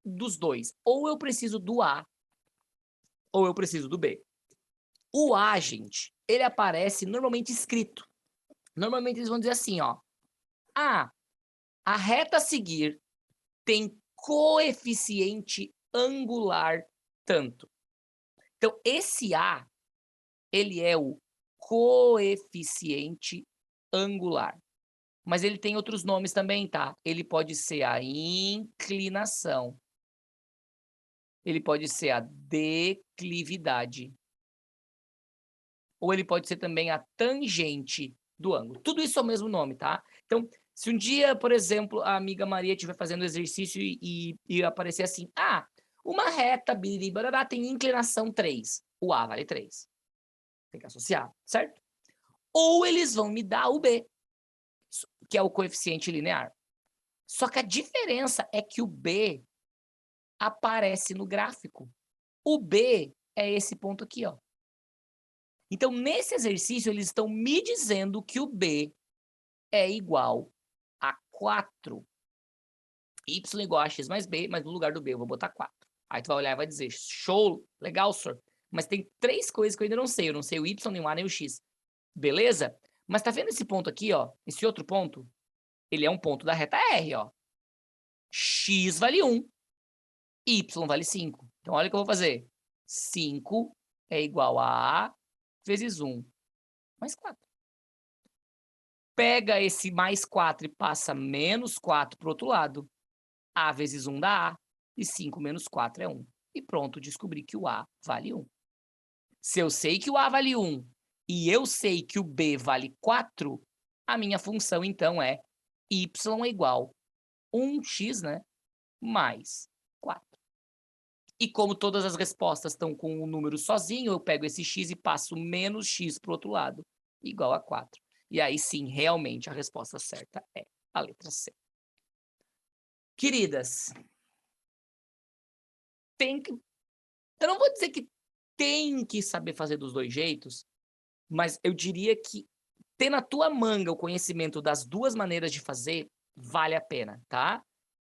dos dois. Ou eu preciso do A, ou eu preciso do B. O A, gente, ele aparece normalmente escrito. Normalmente eles vão dizer assim, ó. A reta a seguir tem coeficiente angular tanto. Então, esse A, ele é o coeficiente angular. Mas ele tem outros nomes também, tá? Ele pode ser a inclinação. Ele pode ser a declividade. Ou ele pode ser também a tangente do ângulo. Tudo isso é o mesmo nome, tá? Então, se um dia, por exemplo, a amiga Maria estiver fazendo exercício e aparecer assim, uma reta barará, tem inclinação 3. O A vale 3. Tem que associar, certo? Ou eles vão me dar o B, que é o coeficiente linear. Só que a diferença é que o B aparece no gráfico. O B é esse ponto aqui, ó. Então, nesse exercício, eles estão me dizendo que o B é igual a 4. Y igual a x mais b, mas no lugar do B eu vou botar 4. Aí tu vai olhar e vai dizer, show, legal, senhor. Mas tem 3 coisas que eu ainda não sei. Eu não sei o y, nem o a, nem o x. Beleza? Mas tá vendo esse ponto aqui, ó? Esse outro ponto? Ele é um ponto da reta R, ó. X vale 1. Y vale 5. Então, olha o que eu vou fazer. 5 é igual a A vezes 1 mais 4. Pega esse mais 4 e passa menos 4 para o outro lado. A vezes 1 dá A. E 5 menos 4 é 1. E pronto, descobri que o A vale 1. Se eu sei que o A vale 1 e eu sei que o B vale 4, a minha função, então, é y é igual 1x, né, mais 4. E como todas as respostas estão com o número sozinho, eu pego esse x e passo menos x para o outro lado, igual a 4. E aí sim, realmente, a resposta certa é a letra C. Queridas, eu não vou dizer que tem que saber fazer dos dois jeitos, mas eu diria que ter na tua manga o conhecimento das duas maneiras de fazer vale a pena, tá?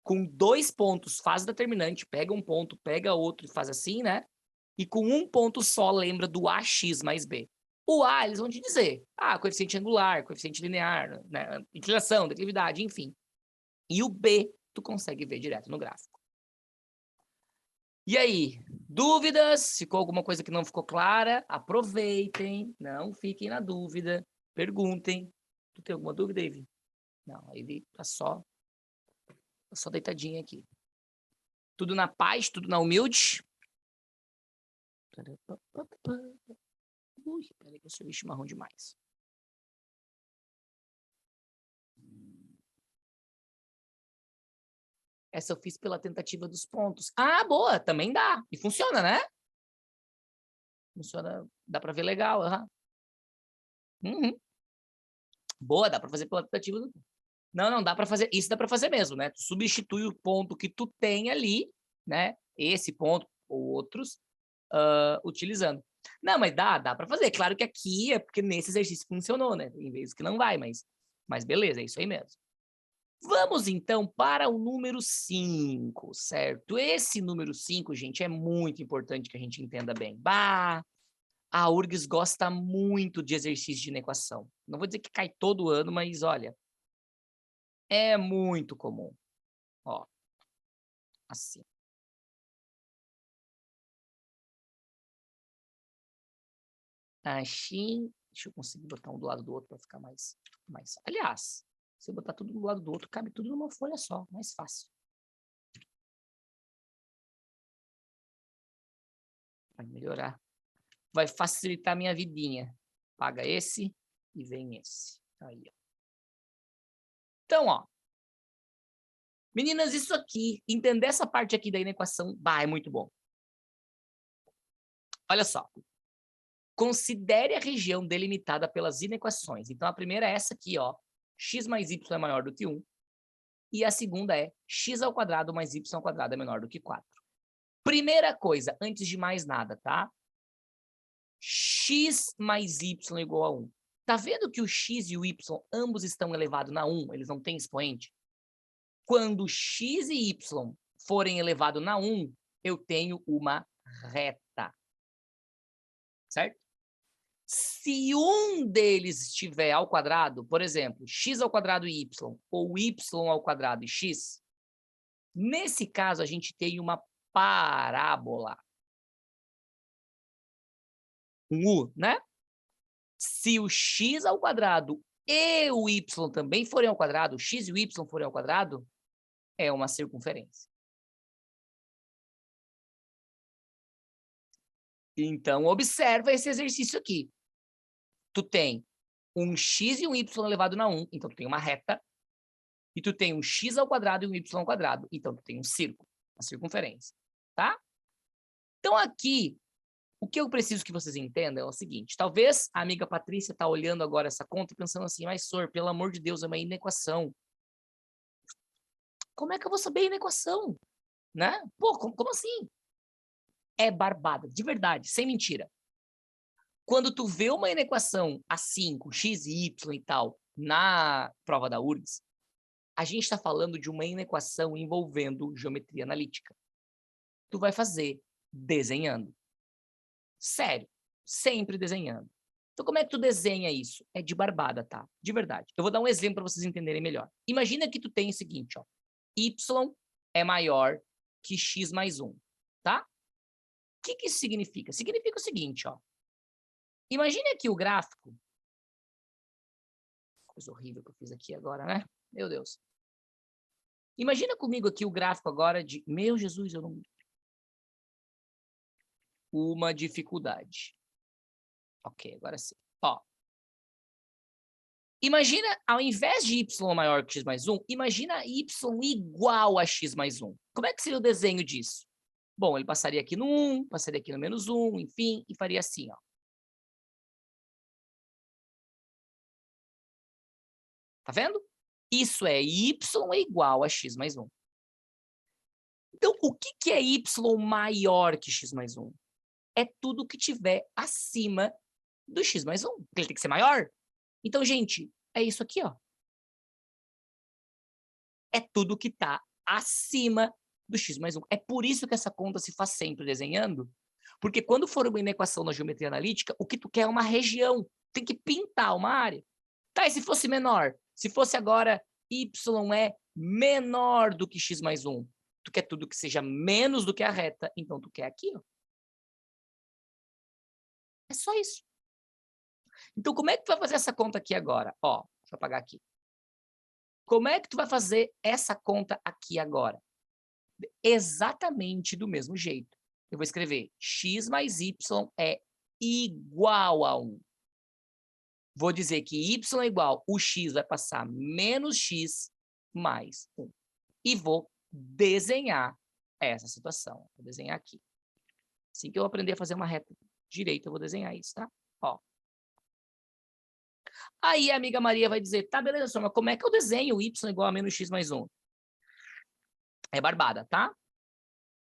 Com 2 pontos, faz determinante, pega um ponto, pega outro e faz assim, né? E com um ponto só, lembra do AX mais B. O A, eles vão te dizer, coeficiente angular, coeficiente linear, né? Inclinação, declividade, enfim. E o B, tu consegue ver direto no gráfico. E aí, dúvidas? Ficou alguma coisa que não ficou clara? Aproveitem, não fiquem na dúvida, perguntem. Tu tem alguma dúvida, Ivy? Não, a Ivy tá só deitadinha aqui. Tudo na paz, tudo na humilde. Ui, peraí que eu sou chimarrão demais. Essa eu fiz pela tentativa dos pontos. Boa, também dá. E funciona, né? Funciona, dá pra ver legal. Uhum. Boa, dá pra fazer pela tentativa do... Não, dá pra fazer. Isso dá pra fazer mesmo, né? Tu substitui o ponto que tu tem ali, né? Esse ponto ou outros, utilizando. Não, mas dá pra fazer. Claro que aqui é porque nesse exercício funcionou, né? Tem vezes que não vai, mas beleza, é isso aí mesmo. Vamos, então, para o número 5, certo? Esse número 5, gente, é muito importante que a gente entenda bem. A URGS gosta muito de exercício de inequação. Não vou dizer que cai todo ano, mas, olha, é muito comum. Ó, assim. Assim, deixa eu conseguir botar um do lado do outro para ficar mais... Aliás, se eu botar tudo do lado do outro, cabe tudo numa folha só, mais fácil. Vai melhorar. Vai facilitar a minha vidinha. Paga esse e vem esse. Aí, ó. Então, ó. Meninas, isso aqui, entender essa parte aqui da inequação, é muito bom. Olha só. Considere a região delimitada pelas inequações. Então, a primeira é essa aqui, ó. X mais y é maior do que 1. E a segunda é x ao quadrado mais y ao quadrado é menor do que 4. Primeira coisa, antes de mais nada, tá? X mais y igual a 1. Tá vendo que o x e o y ambos estão elevados na 1? Eles não têm expoente? Quando x e y forem elevados na 1, eu tenho uma reta. Certo? Se um deles estiver ao quadrado, por exemplo, x ao quadrado e y, ou y ao quadrado e x, nesse caso a gente tem uma parábola. Um U, né? Se o x ao quadrado e o y também forem ao quadrado, o x e o y forem ao quadrado, é uma circunferência. Então, observa esse exercício aqui. Tu tem um x e um y elevado na 1, então tu tem uma reta. E tu tem um x ao quadrado e um y ao quadrado, então tu tem um círculo, uma circunferência, tá? Então aqui, o que eu preciso que vocês entendam é o seguinte, talvez a amiga Patrícia tá olhando agora essa conta e pensando assim, mas Sor, pelo amor de Deus, é uma inequação. Como é que eu vou saber a inequação? Né? Pô, como assim? É barbada, de verdade, sem mentira. Quando tu vê uma inequação assim, com x e y e tal, na prova da URGS, a gente está falando de uma inequação envolvendo geometria analítica. Tu vai fazer desenhando. Sério, sempre desenhando. Então, como é que tu desenha isso? É de barbada, tá? De verdade. Eu vou dar um exemplo para vocês entenderem melhor. Imagina que tu tem o seguinte, ó. Y é maior que x mais 1, tá? O que isso significa? Significa o seguinte, ó. Imagine aqui o gráfico. Coisa horrível que eu fiz aqui agora, né? Meu Deus. Imagina comigo aqui o gráfico agora de... Meu Jesus, eu não... Uma dificuldade. Ok, agora sim. Ó. Imagina, ao invés de y maior que x mais 1, imagina y igual a x mais 1. Como é que seria o desenho disso? Bom, ele passaria aqui no 1, passaria aqui no menos 1, enfim, e faria assim, ó. Tá vendo? Isso é y é igual a x mais 1. Então, o que é y maior que x mais 1? É tudo que tiver acima do x mais 1. Ele tem que ser maior. Então, gente, é isso aqui, ó. É tudo que está acima do x mais 1. É por isso que essa conta se faz sempre desenhando, porque quando for uma inequação na geometria analítica, o que tu quer é uma região. Tem que pintar uma área. Tá, e se fosse menor? Se fosse agora y é menor do que x mais 1, tu quer tudo que seja menos do que a reta, então tu quer aqui, ó. É só isso. Então, como é que tu vai fazer essa conta aqui agora? Ó, deixa eu apagar aqui. Como é que tu vai fazer essa conta aqui agora? Exatamente do mesmo jeito. Eu vou escrever x mais y é igual a 1. Vou dizer que y é igual, o x vai passar menos x mais 1. E vou desenhar essa situação. Vou desenhar aqui. Assim que eu aprender a fazer uma reta direita, eu vou desenhar isso, tá? Ó. Aí a amiga Maria vai dizer, tá, beleza, só, mas como é que eu desenho y igual a menos x mais 1? É barbada, tá?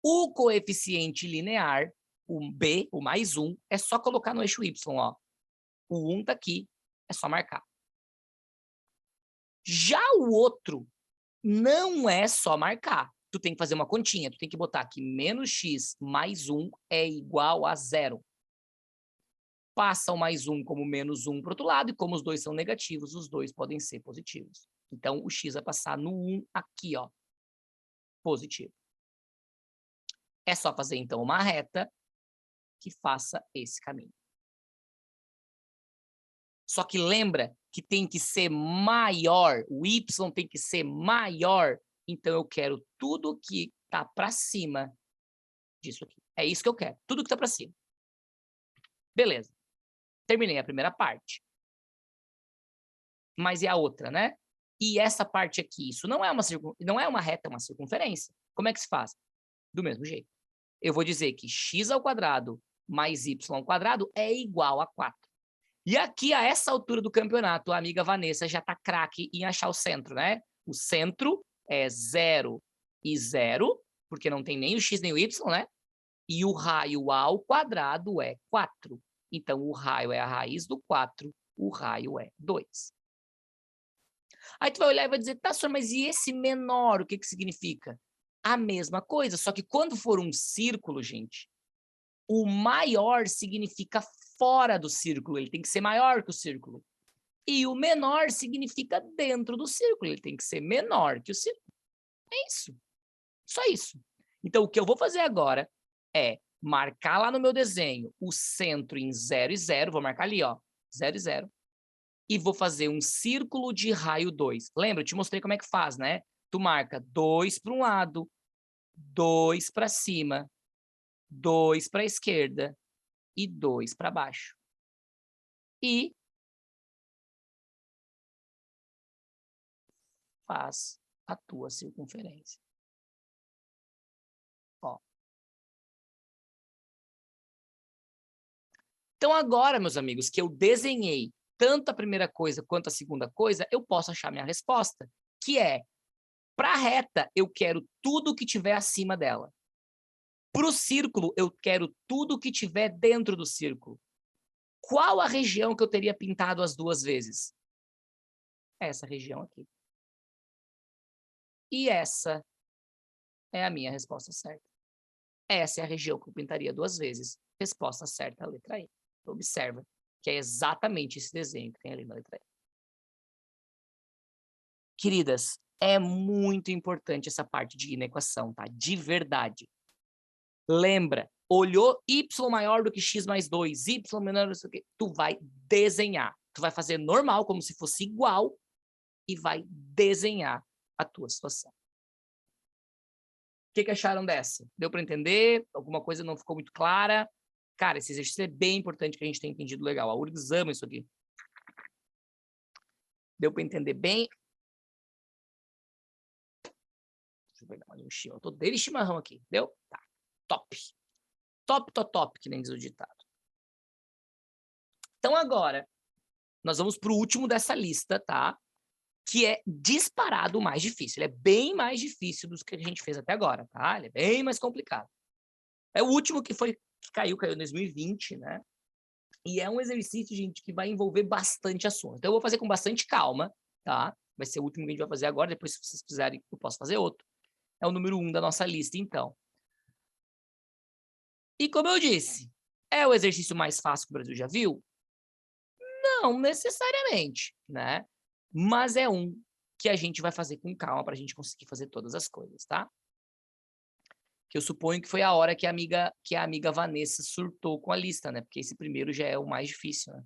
O coeficiente linear, o b, o mais 1, é só colocar no eixo y, ó. O 1 tá aqui, é só marcar. Já o outro não é só marcar. Tu tem que fazer uma continha, tu tem que botar que menos x mais 1 é igual a 0. Passa o mais 1 como menos 1 para o outro lado, e como os dois são negativos, os dois podem ser positivos. Então, o x vai passar no 1 aqui, ó, positivo. É só fazer, então, uma reta que faça esse caminho. Só que lembra que tem que ser maior, o y tem que ser maior, então eu quero tudo que está para cima disso aqui. É isso que eu quero, tudo que está para cima. Beleza. Terminei a primeira parte. Mas e a outra, né? E essa parte aqui, isso não é uma reta, é uma circunferência. Como é que se faz? Do mesmo jeito. Eu vou dizer que x ao quadrado mais y ao quadrado é igual a 4. E aqui, a essa altura do campeonato, a amiga Vanessa já tá craque em achar o centro, né? O centro é 0 e 0, porque não tem nem o x nem o y, né? E o raio ao quadrado é 4. Então, o raio é a raiz do 4, o raio é 2. Aí tu vai olhar e vai dizer, tá, senhor, mas e esse menor, o que que significa? A mesma coisa, só que quando for um círculo, gente, o maior significa fora do círculo, ele tem que ser maior que o círculo. E o menor significa dentro do círculo, ele tem que ser menor que o círculo. É isso. Só isso. Então, o que eu vou fazer agora é marcar lá no meu desenho o centro em 0 e 0, vou marcar ali, ó, 0 e 0, e vou fazer um círculo de raio 2. Lembra, eu te mostrei como é que faz, né? Tu marca 2 para um lado, 2 para cima, 2 para a esquerda e 2 para baixo. E faz a tua circunferência. Ó. Então agora, meus amigos, que eu desenhei tanto a primeira coisa quanto a segunda coisa, eu posso achar minha resposta, que é, para a reta, eu quero tudo que tiver acima dela. Para o círculo, eu quero tudo que tiver dentro do círculo. Qual a região que eu teria pintado as duas vezes? Essa região aqui. E essa é a minha resposta certa. Essa é a região que eu pintaria duas vezes. Resposta certa, a letra E. Observa que é exatamente esse desenho que tem ali na letra E. Queridas, é muito importante essa parte de inequação, tá? De verdade. Lembra, olhou y maior do que x mais 2, y menor do que... Tu vai desenhar. Tu vai fazer normal, como se fosse igual, e vai desenhar a tua situação. O que acharam dessa? Deu para entender? Alguma coisa não ficou muito clara? Cara, esse exercício é bem importante que a gente tenha entendido legal. A URGS ama isso aqui. Deu para entender bem? Deixa eu pegar mais um chimarrão. Eu tô dele chimarrão aqui. Deu? Tá. Top. Top, top, top, que nem diz o ditado. Então agora, nós vamos para o último dessa lista, tá? Que é disparado o mais difícil. Ele é bem mais difícil do que a gente fez até agora, tá? Ele é bem mais complicado. É o último que caiu em 2020, né? E é um exercício, gente, que vai envolver bastante assunto. Então, eu vou fazer com bastante calma, tá? Vai ser o último que a gente vai fazer agora. Depois, se vocês quiserem, eu posso fazer outro. É o número 1 da nossa lista, então. E como eu disse, é o exercício mais fácil que o Brasil já viu? Não necessariamente, né? Mas é um que a gente vai fazer com calma para a gente conseguir fazer todas as coisas, tá? Que eu suponho que foi a hora que a amiga Vanessa surtou com a lista, né? Porque esse primeiro já é o mais difícil, né?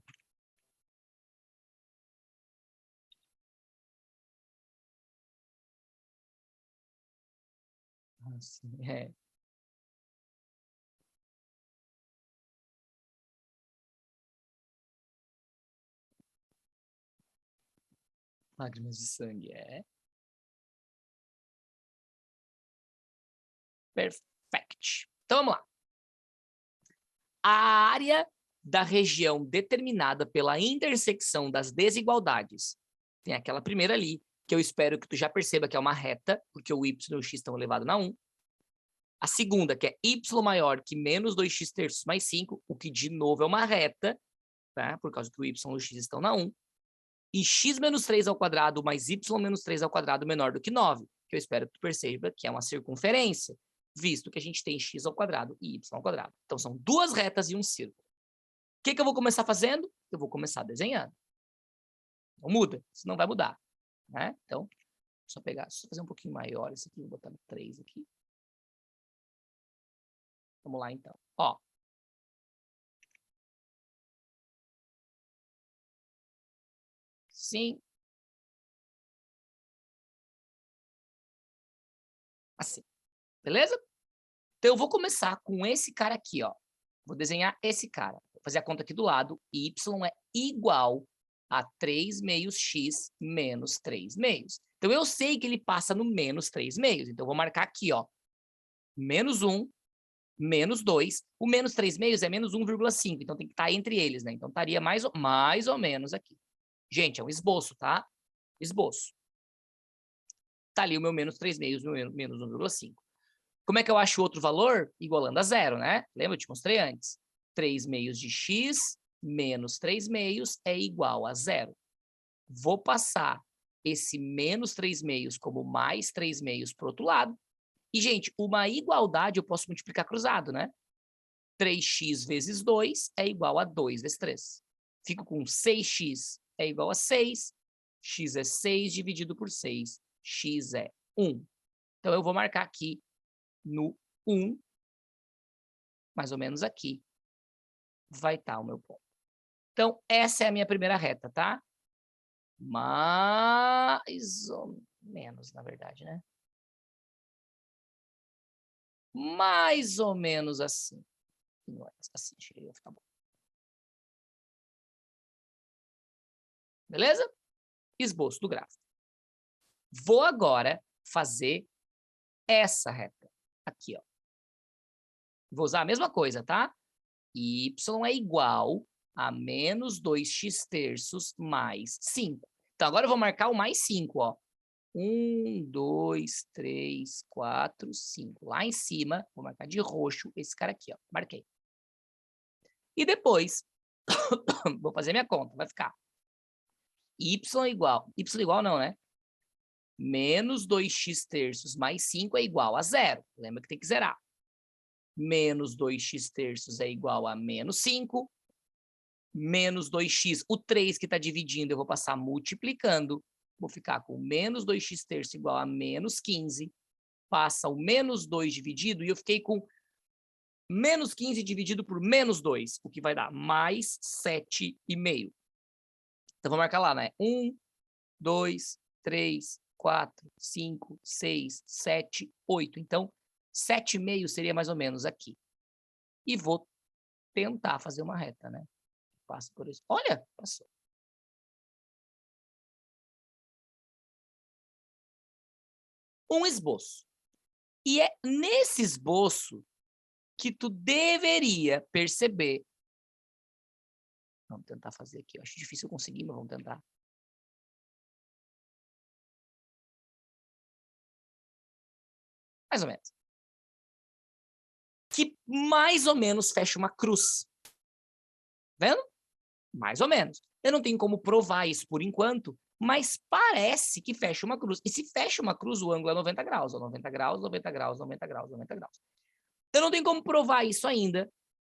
Assim, é. Lágrimas de sangue, é. Perfect. Então, vamos lá. A área da região determinada pela intersecção das desigualdades. Tem aquela primeira ali, que eu espero que tu já perceba que é uma reta, porque o y e o x estão elevados na 1. A segunda, que é y maior que menos 2x terços mais 5, o que de novo é uma reta, tá? Por causa que o y e o x estão na 1. E x menos 3 ao quadrado mais y menos 3 ao quadrado menor do que 9, que eu espero que tu perceba que é uma circunferência, visto que a gente tem x ao quadrado e y ao quadrado. Então, são duas retas e um círculo. O que eu vou começar fazendo? Eu vou começar desenhando. Não muda, senão vai mudar, né? Então, só pegar, só fazer um pouquinho maior esse aqui, vou botar no 3 aqui. Vamos lá, então. Ó. Sim. Assim. Beleza? Então, eu vou começar com esse cara aqui, ó. Vou desenhar esse cara. Vou fazer a conta aqui do lado. Y é igual a 3 meios x menos 3 meios. Então, eu sei que ele passa no menos 3 meios. Então, eu vou marcar aqui, ó. Menos 1 menos 2. O menos 3/2 é menos 1,5. Então, tem que estar entre eles, né? Então, estaria mais ou menos aqui. Gente, é um esboço, tá? Esboço. Tá ali o meu menos 3/2, o meu menos 1,5. Como é que eu acho outro valor? Igualando a zero, né? Lembra? Eu te mostrei antes. 3/2 de x menos 3/2 é igual a zero. Vou passar esse menos 3/2 como mais 3/2 para o outro lado. E, gente, uma igualdade eu posso multiplicar cruzado, né? 3x vezes 2 é igual a 2 vezes 3. Fico com 6x é igual a 6. X é 6 dividido por 6. X é 1. Então, eu vou marcar aqui no 1, mais ou menos aqui, vai estar o meu ponto. Então, essa é a minha primeira reta, tá? Mais ou menos, na verdade, né? Mais ou menos assim. Assim, acho que vai ficar bom. Beleza? Esboço do gráfico. Vou agora fazer essa reta. Aqui, ó. Vou usar a mesma coisa, tá? Y é igual a menos 2x terços mais 5. Então, agora eu vou marcar o mais 5, ó. 1, 2, 3, 4, 5. Lá em cima, vou marcar de roxo esse cara aqui, ó. Marquei. E depois, vou fazer minha conta. Vai ficar y igual... Y igual não, né? Menos 2x terços mais 5 é igual a zero. Lembra que tem que zerar. Menos 2x terços é igual a menos 5. Menos 2x, o 3 que está dividindo, eu vou passar multiplicando. Vou ficar com menos 2x terços igual a menos 15. Passa o menos 2 dividido e eu fiquei com menos 15 dividido por menos 2, o que vai dar mais 7,5. Então, vou marcar lá, né? 1, 2, 3, 4, 5, 6, 7, 8. Então, 7,5 seria mais ou menos aqui. E vou tentar fazer uma reta, né? Passa por isso. Olha, passou. Um esboço. E é nesse esboço que tu deveria perceber. Vamos tentar fazer aqui. Eu acho difícil eu conseguir, mas vamos tentar. Mais ou menos. Que mais ou menos fecha uma cruz. Vendo? Mais ou menos. Eu não tenho como provar isso por enquanto, mas parece que fecha uma cruz. E se fecha uma cruz, o ângulo é 90 graus. 90 graus, 90 graus, 90 graus, 90 graus. Eu não tenho como provar isso ainda,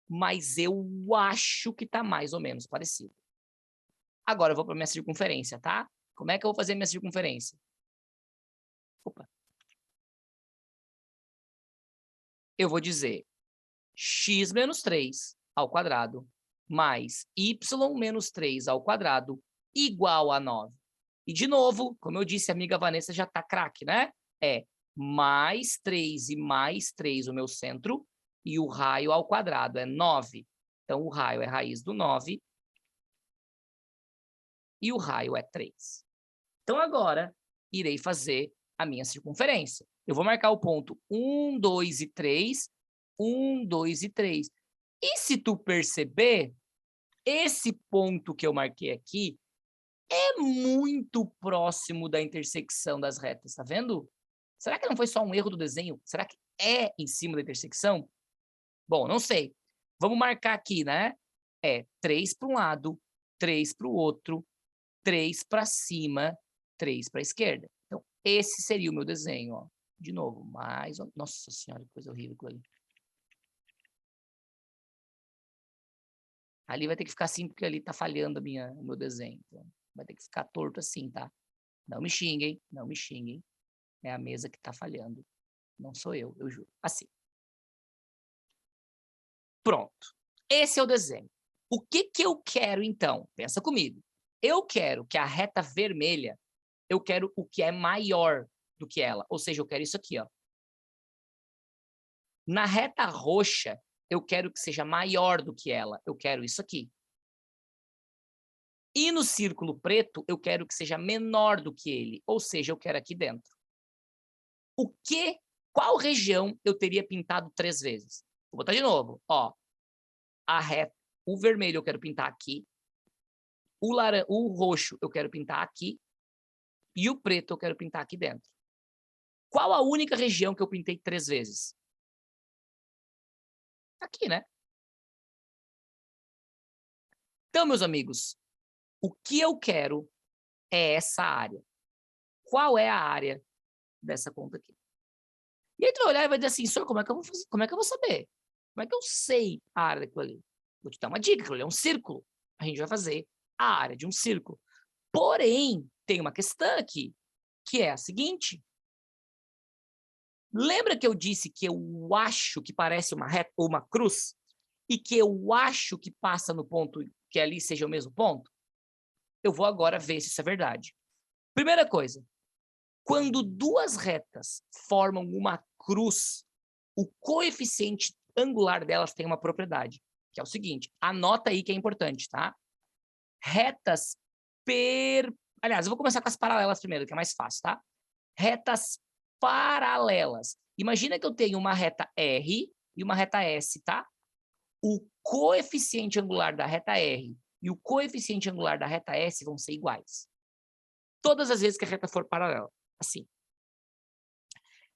mas eu acho que está mais ou menos parecido. Agora eu vou para minha circunferência, tá? Como é que eu vou fazer minha circunferência? Opa. Eu vou dizer x menos 3 ao quadrado mais y menos 3 ao quadrado igual a 9. E, de novo, como eu disse, a amiga Vanessa já está craque, né? É mais 3 e mais 3 o meu centro, e o raio ao quadrado é 9. Então, o raio é raiz do 9 e o raio é 3. Então, agora, irei fazer a minha circunferência. Eu vou marcar o ponto 1, 2 e 3, 1, 2 e 3. E se tu perceber, esse ponto que eu marquei aqui é muito próximo da intersecção das retas, tá vendo? Será que não foi só um erro do desenho? Será que é em cima da intersecção? Bom, não sei. Vamos marcar aqui, né? É 3 para um lado, 3 para o outro, 3 para cima, 3 para a esquerda. Então, esse seria o meu desenho, ó. De novo, mais... Nossa Senhora, que coisa horrível aquilo ali. Ali vai ter que ficar assim, porque ali tá falhando o meu desenho. Então, vai ter que ficar torto assim, tá? Não me xinguem, não me xinguem. É a mesa que tá falhando. Não sou eu juro. Assim. Pronto. Esse é o desenho. O que que eu quero, então? Pensa comigo. Eu quero que a reta vermelha, eu quero o que é maior do que ela. Ou seja, eu quero isso aqui, ó. Na reta roxa, eu quero que seja maior do que ela. Eu quero isso aqui. E no círculo preto, eu quero que seja menor do que ele. Ou seja, eu quero aqui dentro. Qual região eu teria pintado 3 vezes? Vou botar de novo. Ó, a reta, o vermelho eu quero pintar aqui. O roxo eu quero pintar aqui. E o preto eu quero pintar aqui dentro. Qual a única região que eu pintei 3 vezes? Aqui, né? Então, meus amigos, o que eu quero é essa área. Qual é a área dessa conta aqui? E aí tu vai olhar e vai dizer assim, senhor, como é que eu vou fazer? Como é que eu vou saber? Como é que eu sei a área daquilo ali? Vou te dar uma dica, aquilo ali é um círculo. A gente vai fazer a área de um círculo. Porém, tem uma questão aqui, que é a seguinte. Lembra que eu disse que eu acho que parece uma reta ou uma cruz? E que eu acho que passa no ponto que ali seja o mesmo ponto? Eu vou agora ver se isso é verdade. Primeira coisa, quando duas retas formam uma cruz, o coeficiente angular delas tem uma propriedade, que é o seguinte, anota aí que é importante, tá? Retas Aliás, eu vou começar com as paralelas primeiro, que é mais fácil, tá? Retas paralelas. Imagina que eu tenho uma reta R e uma reta S, tá? O coeficiente angular da reta R e o coeficiente angular da reta S vão ser iguais. Todas as vezes que a reta for paralela. Assim.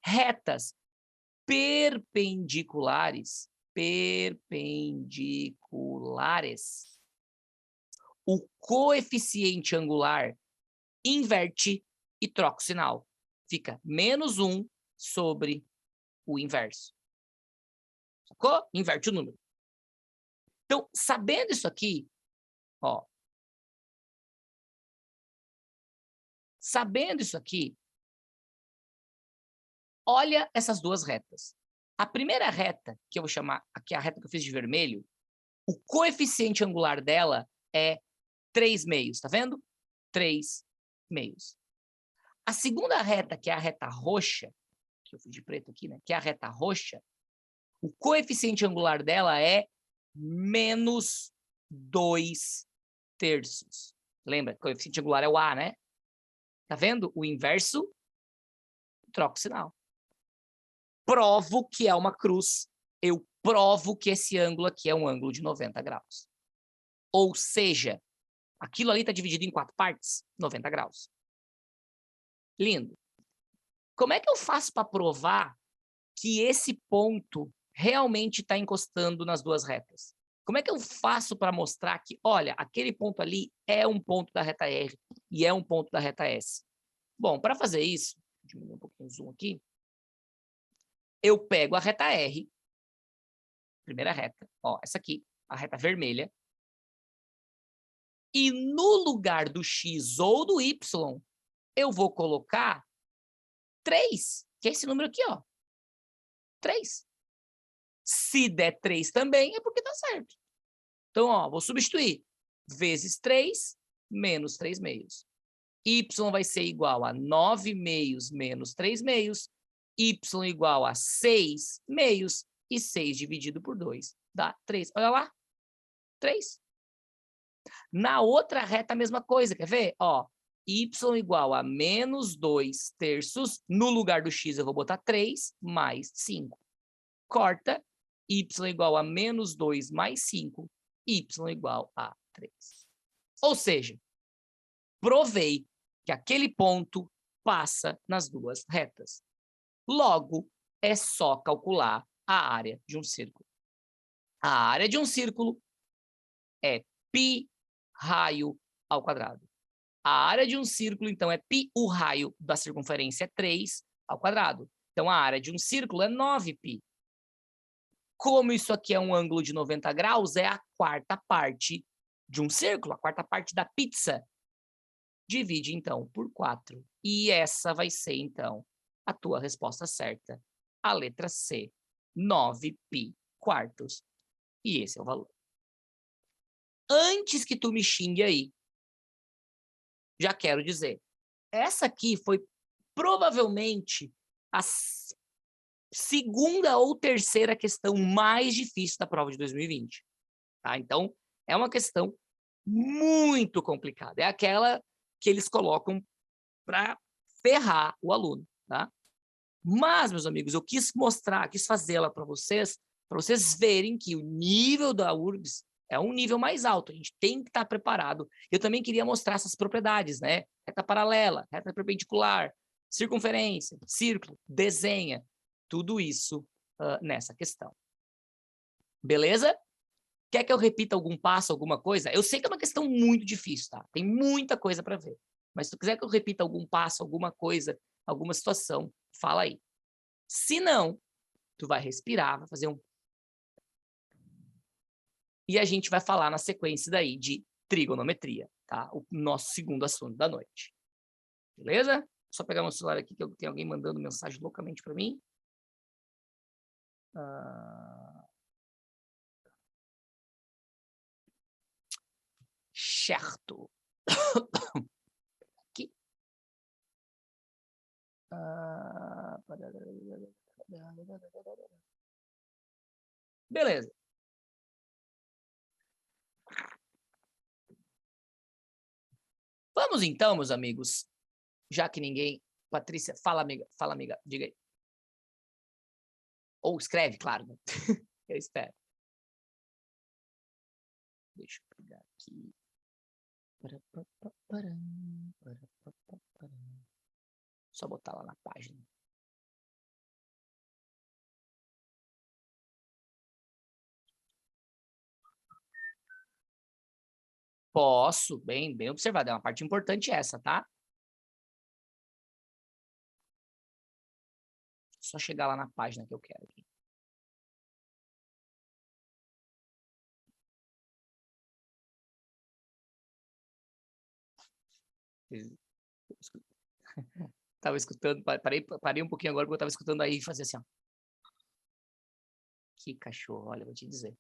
Retas perpendiculares, o coeficiente angular inverte e troca o sinal. Fica -1 sobre o inverso. Sacou? Inverte o número. Então, sabendo isso aqui, ó. Sabendo isso aqui, olha essas duas retas. A primeira reta, que eu vou chamar, aqui a reta que eu fiz de vermelho, o coeficiente angular dela é 3/2, tá vendo? 3/2. A segunda reta, que é a reta roxa, que eu fiz de preto aqui, né? Que é a reta roxa, o coeficiente angular dela é -2/3. Lembra? O coeficiente angular é o A, né? Tá vendo? O inverso troca o sinal. Provo que é uma cruz. Eu provo que esse ângulo aqui é um ângulo de 90 graus. Ou seja, aquilo ali está dividido em 4 partes, 90 graus. Lindo. Como é que eu faço para provar que esse ponto realmente está encostando nas duas retas? Como é que eu faço para mostrar que, olha, aquele ponto ali é um ponto da reta R e é um ponto da reta S? Bom, para fazer isso, diminuir um pouquinho o zoom aqui, eu pego a reta R, primeira reta, ó, essa aqui, a reta vermelha, e no lugar do X ou do Y, eu vou colocar 3, que é esse número aqui, ó. 3. Se der 3 também, é porque tá certo. Então, ó, vou substituir. Vezes 3, menos 3/2. Y vai ser igual a 9/2 menos 3/2. Y igual a 6/2. E 6 dividido por 2 dá 3. Olha lá. 3. Na outra reta, a mesma coisa. Quer ver? Ó, y igual a -2/3. No lugar do x, eu vou botar 3 mais 5. Corta. Y igual a -2 mais 5. Y igual a 3. Ou seja, provei que aquele ponto passa nas duas retas. Logo, é só calcular a área de um círculo. A área de um círculo é π raio ao quadrado. A área de um círculo, então, é π, o raio da circunferência é 3 ao quadrado. Então, a área de um círculo é 9π. Como isso aqui é um ângulo de 90 graus, é a quarta parte de um círculo, a quarta parte da pizza. Divide, então, por 4. E essa vai ser, então, a tua resposta certa. A letra C, 9π quartos. E esse é o valor. Antes que tu me xingue aí, já quero dizer, essa aqui foi provavelmente a segunda ou terceira questão mais difícil da prova de 2020. Tá? Então, é uma questão muito complicada. É aquela que eles colocam para ferrar o aluno. Tá? Mas, meus amigos, eu quis mostrar, quis fazê-la para vocês, Para vocês verem que o nível da URGS é um nível mais alto, a gente tem que estar preparado. Eu também queria mostrar essas propriedades, né? Reta paralela, reta perpendicular, circunferência, círculo, desenha, tudo isso nessa questão. Beleza? Quer que eu repita algum passo, alguma coisa? Eu sei que é uma questão muito difícil, tá? Tem muita coisa para ver. Mas se tu quiser que eu repita algum passo, alguma coisa, alguma situação, fala aí. Se não, tu vai respirar, vai fazer um... E a gente vai falar na sequência daí de trigonometria, tá? O nosso segundo assunto da noite. Beleza? Só pegar meu celular aqui, que tem alguém mandando mensagem loucamente para mim. Certo. Aqui. Beleza. Vamos então, meus amigos. Já que ninguém... Patrícia, fala, amiga, diga aí. Ou escreve, claro. Né? Eu espero. Deixa eu pegar aqui. Só botar lá na página. Posso, bem observado. É uma parte importante essa, tá? Só chegar lá na página que eu quero aqui. Tava escutando, parei um pouquinho agora porque eu tava escutando aí e fazia assim, ó. Que cachorro, olha, vou te dizer.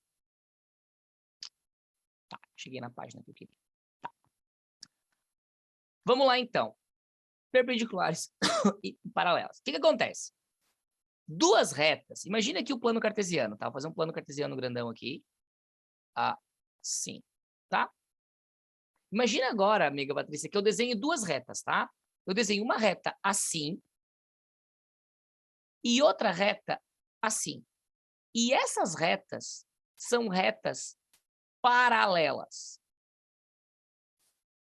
Tá, cheguei na página que eu queria. Tá. Vamos lá, então. Perpendiculares e paralelas. O que acontece? Duas retas. Imagina aqui o plano cartesiano, tá? Vou fazer um plano cartesiano grandão aqui. Assim, tá? Imagina agora, amiga Patrícia, que eu desenho duas retas, tá? Eu desenho uma reta assim e outra reta assim. E essas retas são retas paralelas.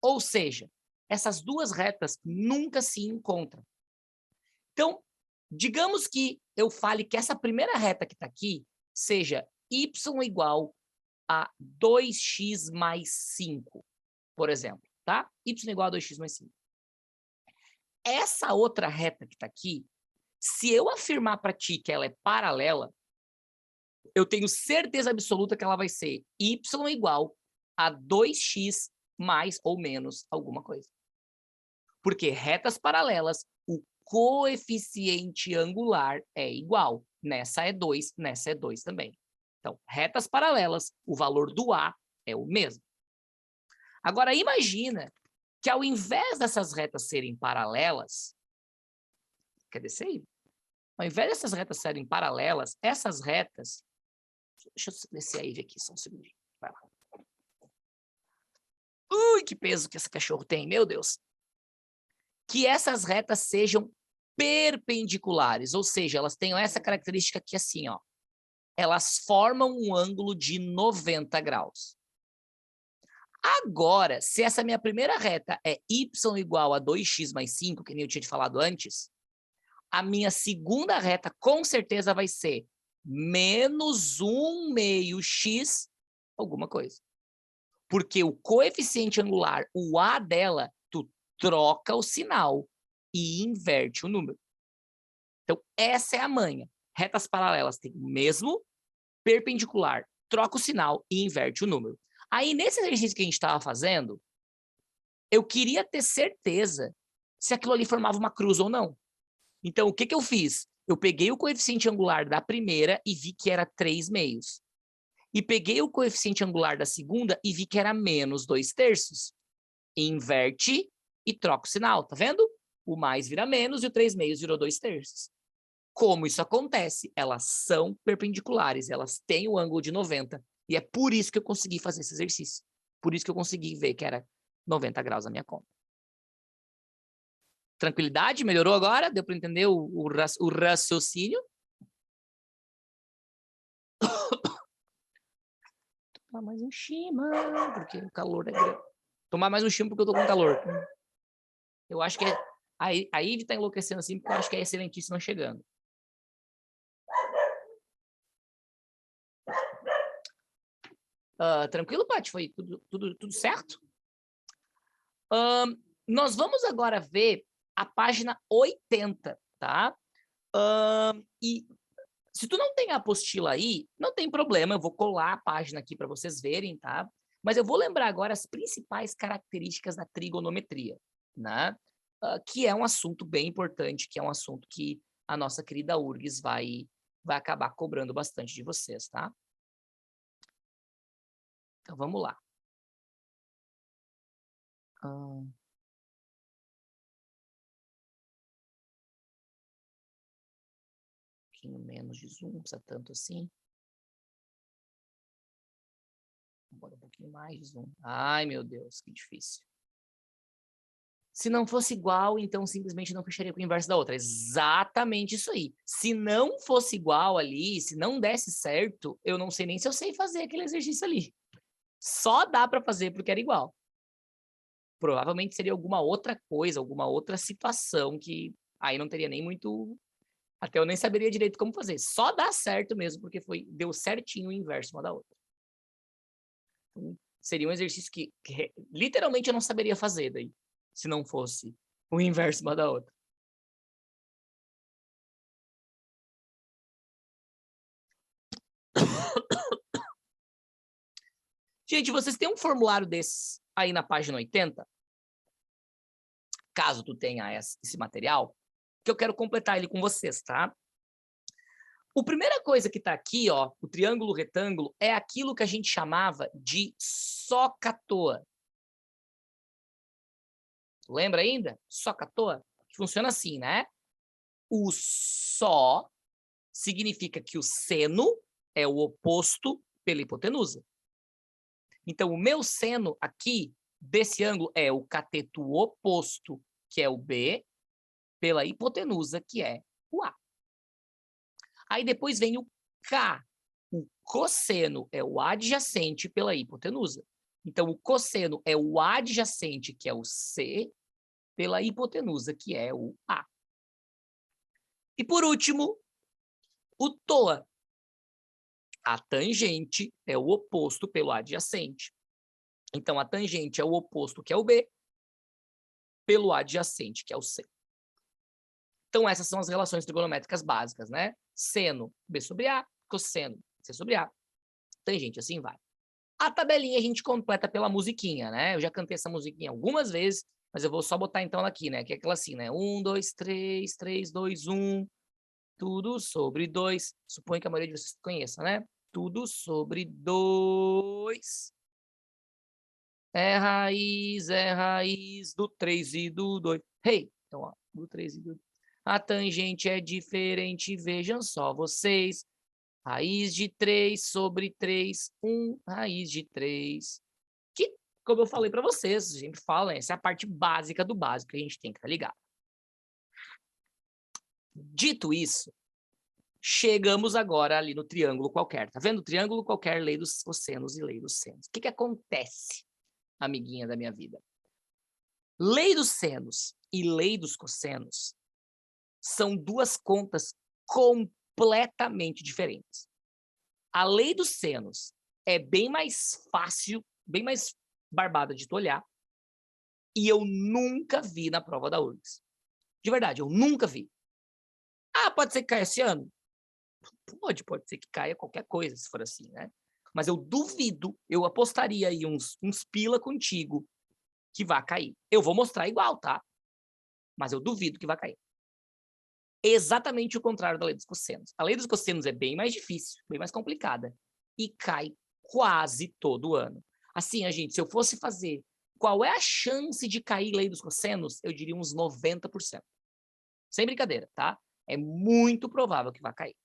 Ou seja, essas duas retas nunca se encontram. Então, digamos que eu fale que essa primeira reta que está aqui seja y igual a 2x mais 5, por exemplo, tá? Y igual a 2x mais 5. Essa outra reta que está aqui, se eu afirmar para ti que ela é paralela, eu tenho certeza absoluta que ela vai ser y igual a 2x mais ou menos alguma coisa. Porque retas paralelas, o coeficiente angular é igual. Nessa é 2, nessa é 2 também. Então, retas paralelas, o valor do A é o mesmo. Agora, imagina que ao invés dessas retas serem paralelas, quer descer? Ao invés dessas retas serem paralelas, essas retas... Deixa eu descer aí aqui, só um segundinho. Vai lá. Ui, que peso que esse cachorro tem, meu Deus. Que essas retas sejam perpendiculares, ou seja, elas tenham essa característica aqui assim, ó. Elas formam um ângulo de 90 graus. Agora, se essa minha primeira reta é y igual a 2x mais 5, que nem eu tinha te falado antes, a minha segunda reta com certeza vai ser menos 1 meio x alguma coisa. Porque o coeficiente angular, o A dela, tu troca o sinal e inverte o número. Então, essa é a manha. Retas paralelas têm o mesmo, perpendicular, troca o sinal e inverte o número. Aí, nesse exercício que a gente estava fazendo, eu queria ter certeza se aquilo ali formava uma cruz ou não. Então, o que eu fiz? Eu peguei o coeficiente angular da primeira e vi que era 3 meios. E peguei o coeficiente angular da segunda e vi que era menos 2/3. Inverte e troca o sinal, tá vendo? O mais vira menos e o 3 meios virou 2/3. Como isso acontece? Elas são perpendiculares, elas têm o ângulo de 90. E é por isso que eu consegui fazer esse exercício. Por isso que eu consegui ver que era 90 graus na minha conta. Tranquilidade? Melhorou agora? Deu para entender o raciocínio? Tomar mais um chimarrão, porque o calor é grande. Tomar mais um chimarrão porque eu tô com calor. Eu acho que a Ivy tá enlouquecendo assim, porque eu acho que é a Excelentíssima chegando. Tranquilo, Paty? Foi tudo certo? Nós vamos agora ver a página 80, tá? E se tu não tem a apostila aí, não tem problema, eu vou colar a página aqui para vocês verem, tá? Mas eu vou lembrar agora as principais características da trigonometria, né? Que é um assunto bem importante, que é um assunto que a nossa querida URGS vai acabar cobrando bastante de vocês, tá? Então, vamos lá. Um pouquinho menos de zoom, não precisa tanto assim. Bora um pouquinho mais de zoom. Ai, meu Deus, que difícil. Se não fosse igual, então simplesmente não fecharia com o inverso da outra. Exatamente isso aí. Se não fosse igual ali, se não desse certo, eu não sei nem se eu sei fazer aquele exercício ali. Só dá para fazer porque era igual. Provavelmente seria alguma outra coisa, alguma outra situação que aí não teria nem muito... Até eu nem saberia direito como fazer. Só dá certo mesmo porque deu certinho o inverso uma da outra. Então, seria um exercício que literalmente eu não saberia fazer daí, se não fosse o inverso uma da outra. Gente, vocês têm um formulário desses aí na página 80? Caso tu tenha esse material, que eu quero completar ele com vocês, tá? A primeira coisa que tá aqui, ó, o triângulo retângulo, é aquilo que a gente chamava de SOHCAHTOA. Lembra ainda? SOHCAHTOA? Funciona assim, né? O SO significa que o seno é o oposto pela hipotenusa. Então, o meu seno aqui, desse ângulo, é o cateto oposto, que é o B, pela hipotenusa, que é o A. Aí depois vem o K. O cosseno é o adjacente pela hipotenusa. Então, o cosseno é o adjacente, que é o C, pela hipotenusa, que é o A. E por último, o TOA. A tangente é o oposto pelo adjacente. Então, a tangente é o oposto, que é o B, pelo adjacente, que é o C. Então, essas são as relações trigonométricas básicas, né? Seno, B sobre A, cosseno, C sobre A, tangente, assim vai. A tabelinha a gente completa pela musiquinha, né? Eu já cantei essa musiquinha algumas vezes, mas eu vou só botar então aqui, né? Que é aquela assim, né? 1, 2, 3, 3, 2, 1, tudo sobre 2. Suponho que a maioria de vocês conheça, né? Tudo sobre 2 é raiz do 3 e do 2. Hey! Então, ó, do 3 e do 2. A tangente é diferente, vejam só vocês. Raiz de 3 sobre 3, 1 raiz de 3. Que, como eu falei para vocês, a gente fala, essa é a parte básica do básico que a gente tem que estar ligado. Dito isso, chegamos agora ali no triângulo qualquer. Tá vendo? Triângulo qualquer, lei dos cossenos e lei dos senos. O que acontece, amiguinha da minha vida? Lei dos senos e lei dos cossenos são duas contas completamente diferentes. A lei dos senos é bem mais fácil, bem mais barbada de tu olhar, e eu nunca vi na prova da URGS. De verdade, eu nunca vi. Ah, pode ser que caia esse ano? Pode ser que caia qualquer coisa, se for assim, né? Mas eu duvido, eu apostaria aí uns pila contigo que vai cair. Eu vou mostrar igual, tá? Mas eu duvido que vai cair. Exatamente o contrário da lei dos cossenos. A lei dos cossenos é bem mais difícil, bem mais complicada, e cai quase todo ano. Assim, a gente, se eu fosse fazer qual é a chance de cair lei dos cossenos, eu diria uns 90%. Sem brincadeira, tá? É muito provável que vai cair.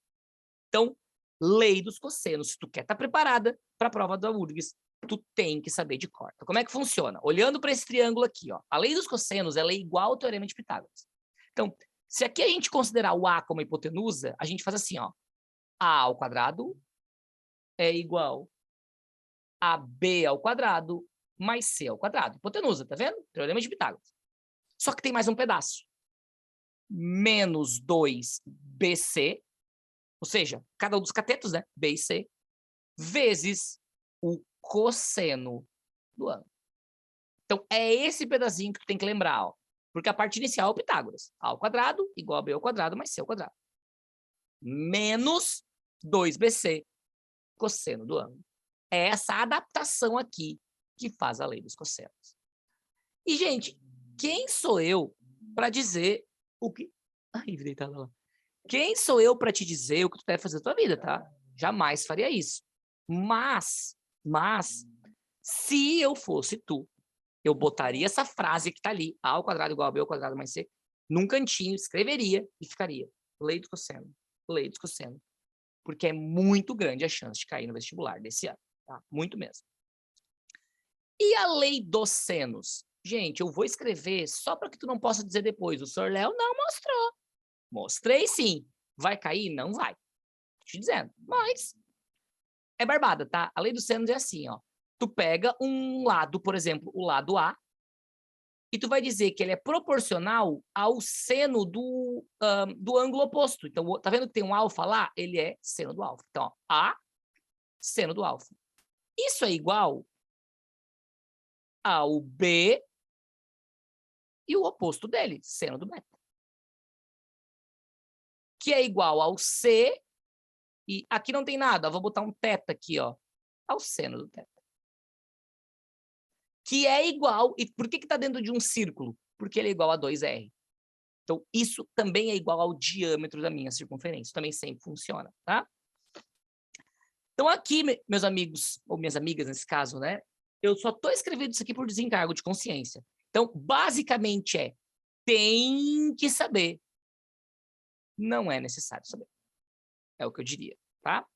Então, lei dos cossenos, se tu quer estar preparada para a prova da URGS, tu tem que saber de cor. Então, como é que funciona? Olhando para esse triângulo aqui, ó, a lei dos cossenos ela é igual ao teorema de Pitágoras. Então, se aqui a gente considerar o A como hipotenusa, a gente faz assim, ó, A ao quadrado é igual AB ao quadrado mais C ao quadrado. Hipotenusa, tá vendo? Teorema de Pitágoras. Só que tem mais um pedaço. Menos 2BC, ou seja, cada um dos catetos, né? B e C, vezes o cosseno do ângulo. Então, é esse pedacinho que tu tem que lembrar, ó. Porque a parte inicial é o Pitágoras. A ao quadrado igual a B ao quadrado mais C ao quadrado. Menos 2BC, cosseno do ângulo. É essa adaptação aqui que faz a lei dos cossenos. E, gente, quem sou eu para dizer o que... Ai, deitado lá. Quem sou eu para te dizer o que tu deve fazer na tua vida, tá? Jamais faria isso. Mas, se eu fosse tu, eu botaria essa frase que tá ali, A ao quadrado igual a B ao quadrado mais C, num cantinho, escreveria e ficaria lei do cosseno, lei do cosseno. Porque é muito grande a chance de cair no vestibular desse ano, tá? Muito mesmo. E a lei dos senos? Gente, eu vou escrever só para que tu não possa dizer depois, o senhor Léo não mostrou. Mostrei sim. Vai cair? Não vai. Tô te dizendo. Mas é barbada, tá? A lei dos senos é assim, ó. Tu pega um lado, por exemplo, o lado A, e tu vai dizer que ele é proporcional ao seno do ângulo oposto. Então, tá vendo que tem um alfa lá? Ele é seno do alfa. Então, ó, A, seno do alfa. Isso é igual ao B e o oposto dele, seno do beta. Que é igual ao C, e aqui não tem nada, vou botar um θ aqui, ó, ao seno do θ. Que é igual, e por que está dentro de um círculo? Porque ele é igual a 2R. Então, isso também é igual ao diâmetro da minha circunferência. Isso também sempre funciona, tá? Então, aqui, meus amigos, ou minhas amigas nesse caso, né? Eu só estou escrevendo isso aqui por desencargo de consciência. Então, basicamente tem que saber. Não é necessário saber. É o que eu diria, tá?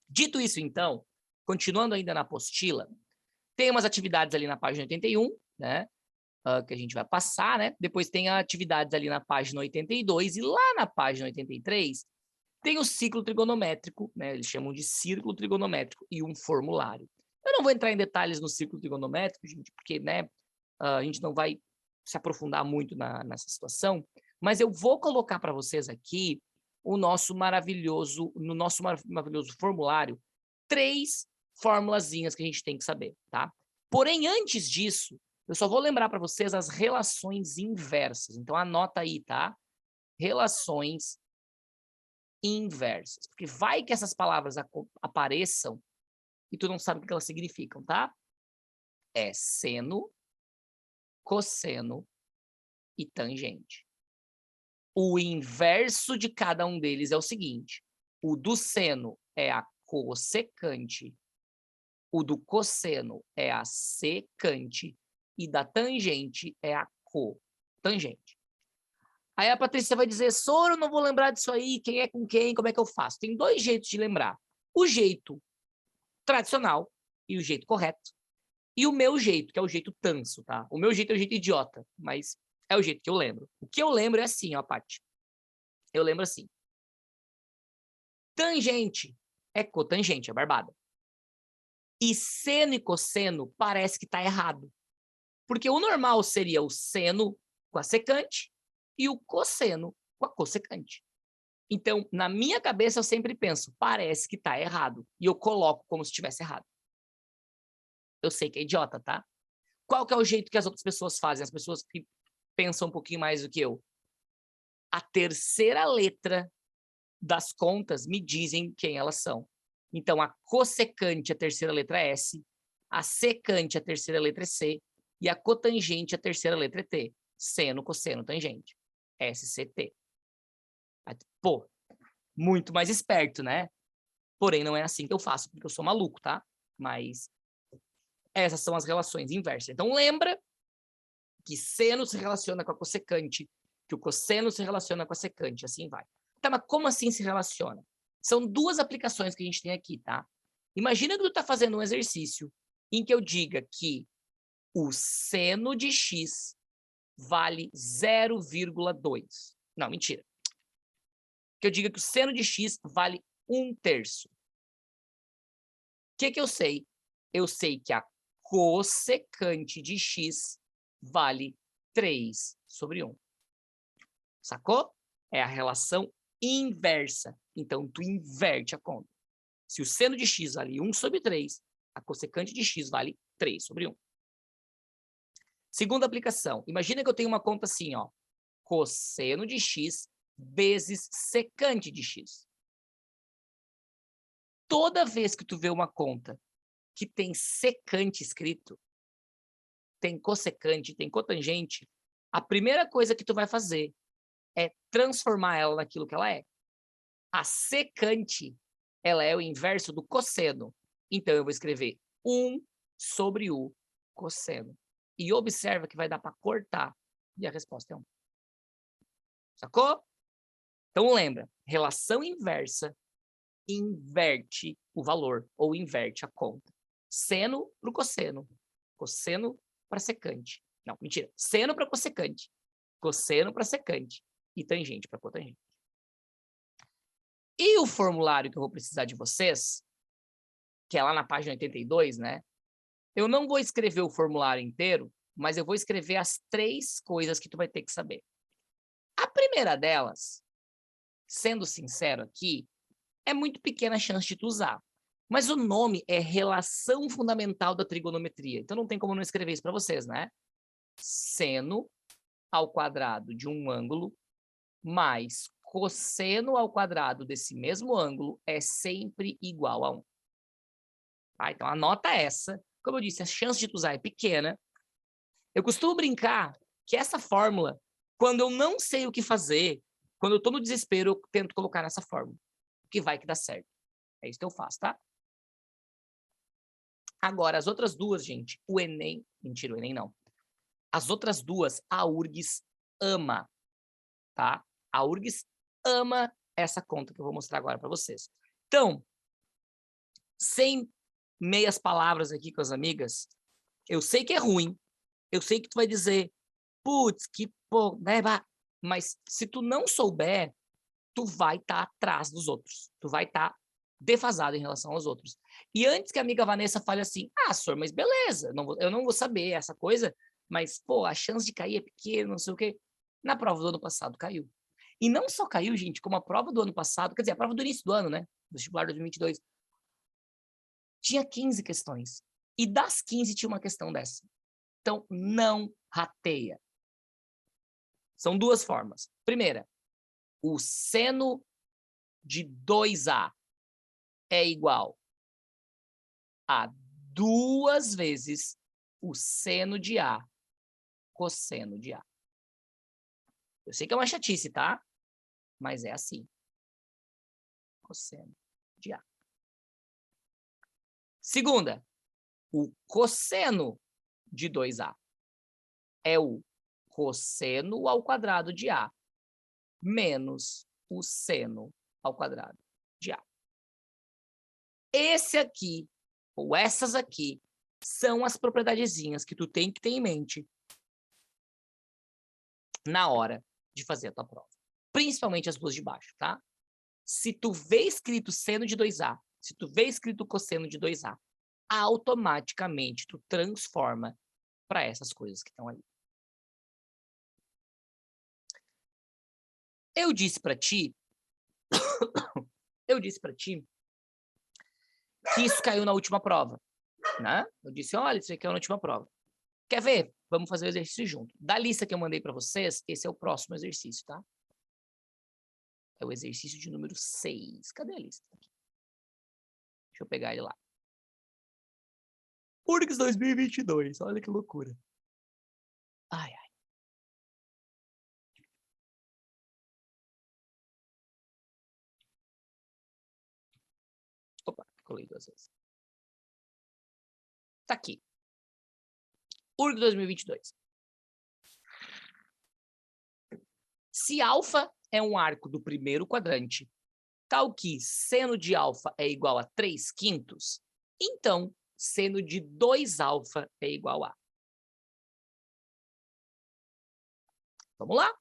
Dito isso, então, continuando ainda na apostila, tem umas atividades ali na página 81, né? Que a gente vai passar, né? Depois tem atividades ali na página 82 e lá na página 83 tem o ciclo trigonométrico, né? Eles chamam de círculo trigonométrico e um formulário. Eu não vou entrar em detalhes no círculo trigonométrico, gente, porque, né, a gente não vai se aprofundar muito nessa situação, mas eu vou colocar para vocês aqui no nosso maravilhoso formulário 3 formulazinhas que a gente tem que saber, tá? Porém, antes disso, eu só vou lembrar para vocês as relações inversas. Então, anota aí, tá? Relações inversas. Porque vai que essas palavras apareçam e tu não sabe o que elas significam, tá? É seno, cosseno e tangente. O inverso de cada um deles é o seguinte. O do seno é a cossecante. O do cosseno é a secante. E da tangente é a cotangente. Aí a Patrícia vai dizer, Soro, não vou lembrar disso aí, quem é com quem, como é que eu faço? Tem 2 jeitos de lembrar. O jeito tradicional e o jeito correto. E o meu jeito, que é o jeito tanso, tá? O meu jeito é o jeito idiota, mas é o jeito que eu lembro. O que eu lembro é assim, ó, Paty. Eu lembro assim. Tangente é cotangente, é barbada. E seno e cosseno parece que tá errado. Porque o normal seria o seno com a secante e o cosseno com a cossecante. Então, na minha cabeça, eu sempre penso, parece que tá errado. E eu coloco como se estivesse errado. Eu sei que é idiota, tá? Qual que é o jeito que as outras pessoas fazem? As pessoas que pensam um pouquinho mais do que eu. A terceira letra das contas me dizem quem elas são. Então, a cossecante, a terceira letra é S, a secante, a terceira letra é C, e a cotangente, a terceira letra é T. Seno, cosseno, tangente. SCT. Pô, muito mais esperto, né? Porém, não é assim que eu faço, porque eu sou maluco, tá? Mas essas são as relações inversas. Então, lembra que seno se relaciona com a cossecante, que o cosseno se relaciona com a secante, assim vai. Tá, mas como assim se relaciona? São 2 aplicações que a gente tem aqui, tá? Imagina que tu tá fazendo um exercício em que eu diga que o seno de x vale 0,2. Não, mentira. Que eu diga que o seno de x vale 1/3. que eu sei? Eu sei que a cossecante de x vale 3 sobre 1. Sacou? É a relação inversa. Então, tu inverte a conta. Se o seno de x vale 1 sobre 3, a cossecante de x vale 3 sobre 1. Segunda aplicação. Imagina que eu tenho uma conta assim, ó. Cosseno de x vezes secante de x. Toda vez que tu vê uma conta que tem secante escrito, tem cossecante, tem cotangente, a primeira coisa que tu vai fazer é transformar ela naquilo que ela é. A secante, ela é o inverso do cosseno. Então, eu vou escrever 1 sobre o cosseno. E observa que vai dar para cortar. E a resposta é 1. Sacou? Então, lembra, relação inversa inverte o valor, ou inverte a conta. Seno para o cosseno. Cosseno para secante. Não, mentira. Seno para cossecante. Cosseno para secante. E tangente para cotangente. E o formulário que eu vou precisar de vocês, que é lá na página 82, né? Eu não vou escrever o formulário inteiro, mas eu vou escrever as 3 coisas que tu vai ter que saber. A primeira delas, sendo sincero aqui, é muito pequena a chance de tu usar. Mas o nome é relação fundamental da trigonometria. Então não tem como não escrever isso para vocês, né? Seno ao quadrado de um ângulo mais cosseno ao quadrado desse mesmo ângulo é sempre igual a 1. Tá? Então anota essa. Como eu disse, a chance de tu usar é pequena. Eu costumo brincar que essa fórmula, quando eu não sei o que fazer, quando eu estou no desespero, eu tento colocar nessa fórmula. Que vai que dá certo. É isso que eu faço, tá? Agora, as outras duas, gente, o Enem... Mentira, o Enem não. As outras duas, a URGS ama, tá? A URGS ama essa conta que eu vou mostrar agora para vocês. Então, sem meias palavras aqui com as amigas, eu sei que é ruim, eu sei que tu vai dizer, putz, que pô, né? Mas se tu não souber, tu vai estar atrás dos outros. Tu vai estar defasado em relação aos outros. E antes que a amiga Vanessa fale assim, senhor, mas beleza, eu não vou saber essa coisa, mas, pô, a chance de cair é pequena, não sei o quê. Na prova do ano passado caiu. E não só caiu, gente, como a prova do ano passado, quer dizer, a prova do início do ano, né? Do vestibular 2022. Tinha 15 questões. E das 15 tinha uma questão dessa. Então, não rateia. São 2 formas. Primeira, o seno de 2A é igual a 2 vezes o seno de A cosseno de A. Eu sei que é uma chatice, tá? Mas é assim. Cosseno de A. Segunda, o cosseno de 2A é o cosseno ao quadrado de A menos o seno ao quadrado de A. Esse aqui, ou essas aqui, são as propriedadezinhas que tu tem que ter em mente na hora de fazer a tua prova. Principalmente as duas de baixo, tá? Se tu vê escrito seno de 2A, se tu vê escrito cosseno de 2A, automaticamente tu transforma para essas coisas que estão ali. Eu disse para ti que isso caiu na última prova, né? Eu disse, olha, isso aqui caiu na última prova. Quer ver? Vamos fazer o exercício junto. Da lista que eu mandei para vocês, esse é o próximo exercício, tá? É o exercício de número 6. Cadê a lista? Deixa eu pegar ele lá. URGS 2022. Olha que loucura. Ai, ai. Opa, colei 2 vezes. Tá aqui. URGS 2022. Se alfa é um arco do primeiro quadrante, tal que seno de alfa é igual a 3/5, então seno de 2α é igual a. Vamos lá.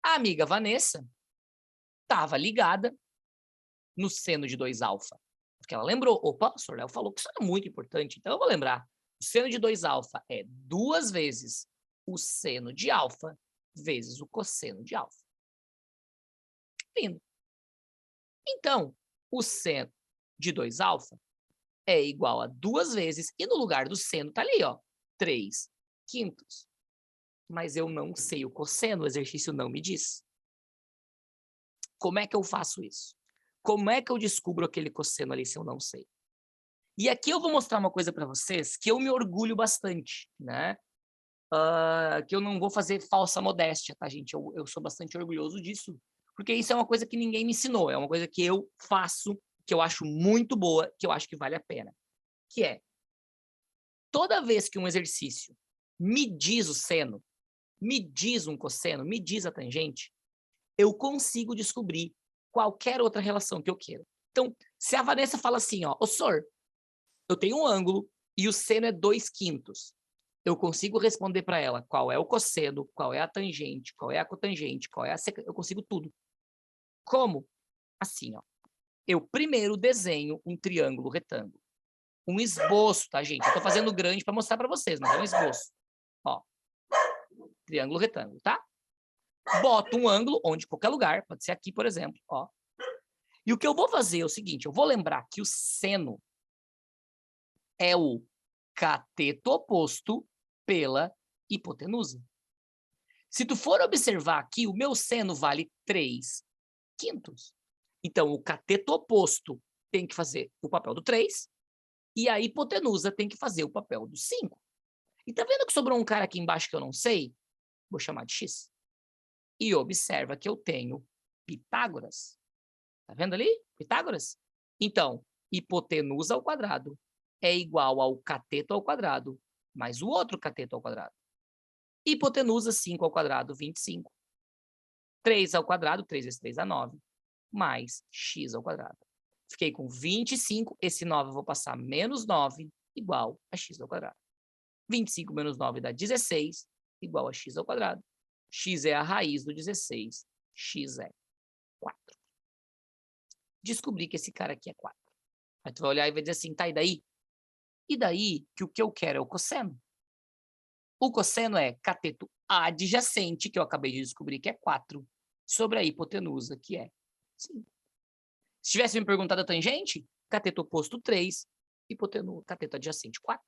A amiga Vanessa estava ligada no seno de 2α. Porque ela lembrou, opa, o professor Léo falou que isso é muito importante, então eu vou lembrar. O seno de 2α é 2 vezes o seno de alfa vezes o cosseno de alfa. Lindo. Então, o seno de 2α é igual a 2 vezes, e no lugar do seno tá ali, ó, 3/5. Mas eu não sei o cosseno, o exercício não me diz. Como é que eu faço isso? Como é que eu descubro aquele cosseno ali se eu não sei? E aqui eu vou mostrar uma coisa para vocês que eu me orgulho bastante, né? Que eu não vou fazer falsa modéstia, tá, gente? Eu sou bastante orgulhoso disso, porque isso é uma coisa que ninguém me ensinou, é uma coisa que eu faço, que eu acho muito boa, que eu acho que vale a pena. Que é, toda vez que um exercício me diz o seno, me diz um cosseno, me diz a tangente, eu consigo descobrir qualquer outra relação que eu queira. Então, se a Vanessa fala assim, ó, ô senhor, eu tenho um ângulo e o seno é 2/5. Eu consigo responder para ela qual é o cosseno, qual é a tangente, qual é a cotangente, qual é a secante, eu consigo tudo. Como? Assim, ó. Eu primeiro desenho um triângulo retângulo. Um esboço, tá, gente? Eu tô fazendo grande para mostrar para vocês, mas é um esboço. Ó. Triângulo retângulo, tá? Boto um ângulo onde qualquer lugar, pode ser aqui, por exemplo, ó. E o que eu vou fazer é o seguinte, eu vou lembrar que o seno é o cateto oposto pela hipotenusa. Se tu for observar aqui, o meu seno vale 3/5. Então, o cateto oposto tem que fazer o papel do 3 e a hipotenusa tem que fazer o papel do 5. E tá vendo que sobrou um cara aqui embaixo que eu não sei? Vou chamar de x. E observa que eu tenho Pitágoras. Tá vendo ali? Pitágoras? Então, hipotenusa ao quadrado é igual ao cateto ao quadrado mais o outro cateto ao quadrado. Hipotenusa, 5 ao quadrado, 25. 3 ao quadrado, 3 vezes 3 dá 9, mais x ao quadrado. Fiquei com 25, esse 9 eu vou passar menos 9, igual a x ao quadrado. 25 menos 9 dá 16, igual a x ao quadrado. X é a raiz do 16, x é 4. Descobri que esse cara aqui é 4. Aí tu vai olhar e vai dizer assim, tá, e daí? E daí que o que eu quero é o cosseno. O cosseno é cateto adjacente, que eu acabei de descobrir que é 4, sobre a hipotenusa, que é 5. Se tivesse me perguntado a tangente, cateto oposto 3, cateto adjacente 4.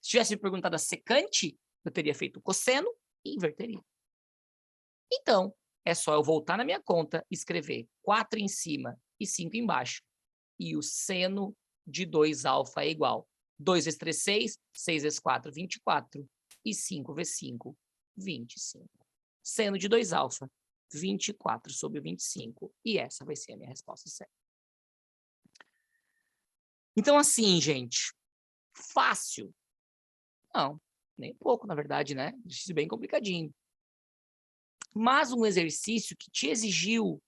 Se tivesse me perguntado a secante, eu teria feito o cosseno e inverteria. Então, é só eu voltar na minha conta, escrever 4 em cima e 5 embaixo. E o seno de 2α é igual. 2 vezes 3, 6. 6 vezes 4, 24. E 5 vezes 5, 25. Seno de 2α, 24 sobre 25. E essa vai ser a minha resposta certa. Então, assim, gente, fácil? Não, nem pouco, na verdade, né? Exercício bem complicadinho. Mas um exercício que te exigiu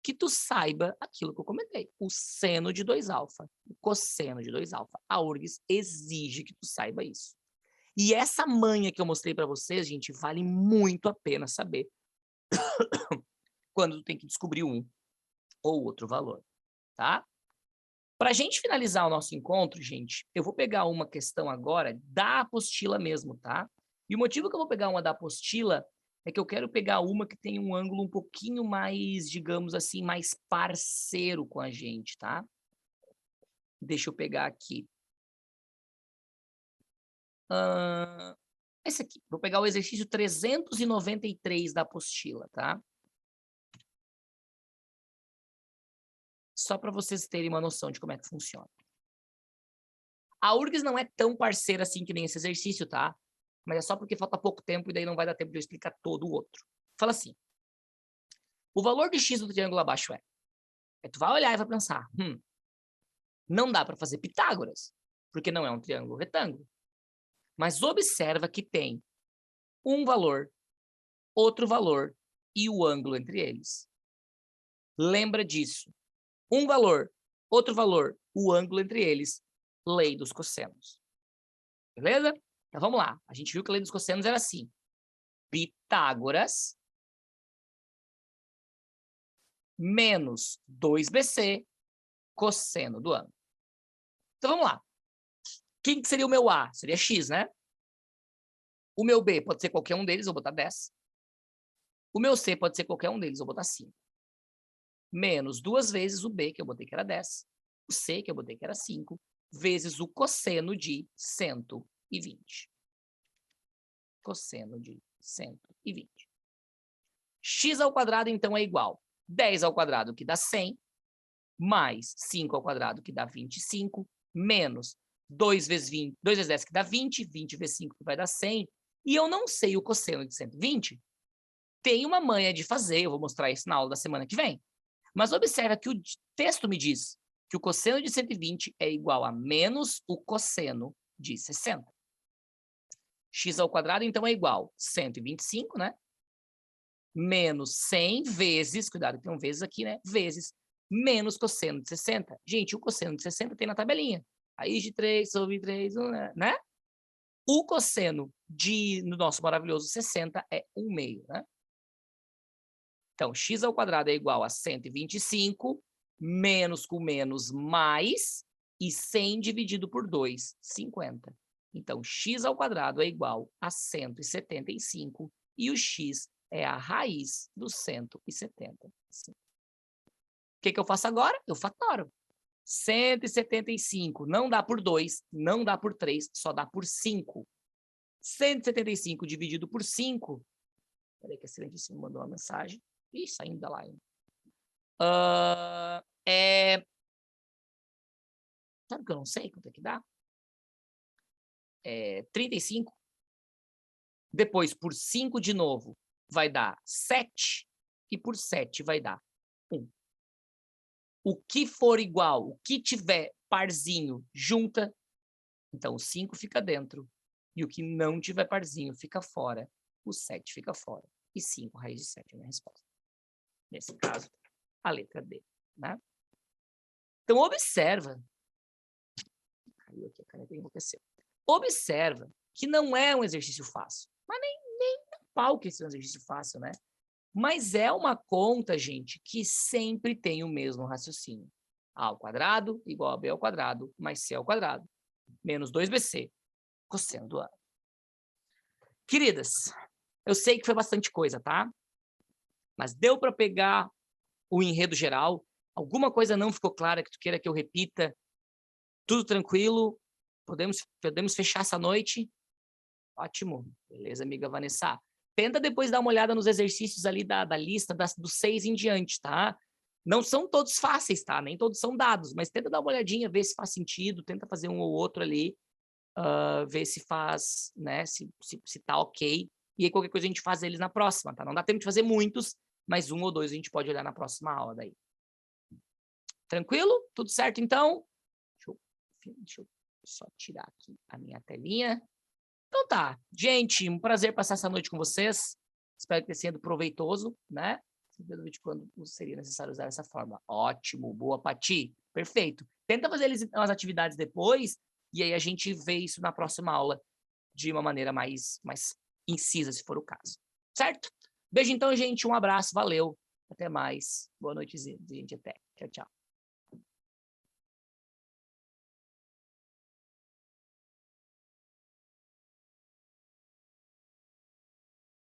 que tu saiba aquilo que eu comentei. O seno de 2α, o cosseno de 2α. A URGS exige que tu saiba isso. E essa manha que eu mostrei para vocês, gente, vale muito a pena saber quando tu tem que descobrir um ou outro valor, tá? Para a gente finalizar o nosso encontro, gente, eu vou pegar uma questão agora da apostila mesmo, tá? E o motivo que eu vou pegar uma da apostila é que eu quero pegar uma que tem um ângulo um pouquinho mais, digamos assim, mais parceiro com a gente, tá? Deixa eu pegar aqui. Esse aqui. Vou pegar o exercício 393 da apostila, tá? Só para vocês terem uma noção de como é que funciona. A URGS não é tão parceira assim que nem esse exercício, tá? Mas é só porque falta pouco tempo e daí não vai dar tempo de eu explicar todo o outro. Fala assim. O valor de x do triângulo abaixo é. Aí tu vai olhar e vai pensar, não dá para fazer Pitágoras, porque não é um triângulo retângulo. Mas observa que tem um valor, outro valor e o ângulo entre eles. Lembra disso. Um valor, outro valor, o ângulo entre eles. Lei dos cossenos. Beleza? Então vamos lá. A gente viu que a lei dos cossenos era assim. Pitágoras menos 2bc cosseno do ângulo. Então, vamos lá. Quem que seria o meu A? Seria X, né? O meu B pode ser qualquer um deles, eu vou botar 10. O meu C pode ser qualquer um deles, eu vou botar 5. Menos 2 vezes o B, que eu botei que era 10. O C, que eu botei que era 5. Vezes o cosseno de 120. Cosseno de 120. X ao quadrado, então, é igual 10 ao quadrado, que dá 100, mais 5 ao quadrado, que dá 25, menos 2 vezes 20, 2 vezes 10, que dá 20, 20 vezes 5, que vai dar 100, e eu não sei o cosseno de 120, tem uma manha de fazer, eu vou mostrar isso na aula da semana que vem. Mas observa que o texto me diz que o cosseno de 120 é igual a menos o cosseno de 60. X ao quadrado, então, é igual a 125, né? Menos 100 vezes, cuidado que tem um vezes aqui, né? Vezes menos cosseno de 60. Gente, o cosseno de 60 tem na tabelinha. Raiz de 3 sobre 3, né? O cosseno no nosso maravilhoso 60 é 1/2, né? Então, x ao quadrado é igual a 125, menos com menos mais, e 100 dividido por 2, 50. Então, x ao quadrado é igual a 175, e o x é a raiz do 175. O que eu faço agora? Eu fatoro. 175 não dá por 2, não dá por 3, só dá por 5. 175 dividido por 5. Peraí que a Excelentíssima mandou uma mensagem. Ih, saindo da live. Sabe que eu não sei quanto é que dá? 35. Depois, por 5 de novo, vai dar 7. E por 7 vai dar 1. O que for igual, o que tiver parzinho, junta. Então, o 5 fica dentro. E o que não tiver parzinho fica fora. O 7 fica fora. E 5, raiz de 7 é a minha resposta. Nesse caso, a letra D, né? Então, observa. Caiu aqui, a caneta enlouqueceu. Observa que não é um exercício fácil. Mas nem pau que esse é um exercício fácil, né? Mas é uma conta, gente, que sempre tem o mesmo raciocínio. A ao quadrado igual a B ao quadrado, mais C ao quadrado, menos 2BC, cosseno do A. Queridas, eu sei que foi bastante coisa, tá? Mas deu para pegar o enredo geral? Alguma coisa não ficou clara que tu queira que eu repita? Tudo tranquilo? Podemos fechar essa noite? Ótimo. Beleza, amiga Vanessa. Tenta depois dar uma olhada nos exercícios ali da lista dos 6 em diante, tá? Não são todos fáceis, tá? Nem todos são dados, mas tenta dar uma olhadinha, ver se faz sentido, tenta fazer um ou outro ali, ver se faz, né? Se tá ok. E aí qualquer coisa a gente faz eles na próxima, tá? Não dá tempo de fazer muitos, mas 1 ou 2 a gente pode olhar na próxima aula daí. Tranquilo? Tudo certo, então? Deixa eu só tirar aqui a minha telinha. Então tá, gente, um prazer passar essa noite com vocês. Espero que tenha sido proveitoso, né? De quando seria necessário usar essa forma. Ótimo, boa, Pati. Perfeito. Tenta fazer as atividades depois e aí a gente vê isso na próxima aula de uma maneira mais incisa, se for o caso. Certo? Beijo então, gente. Um abraço. Valeu. Até mais. Boa noite, gente. Até. Tchau, tchau.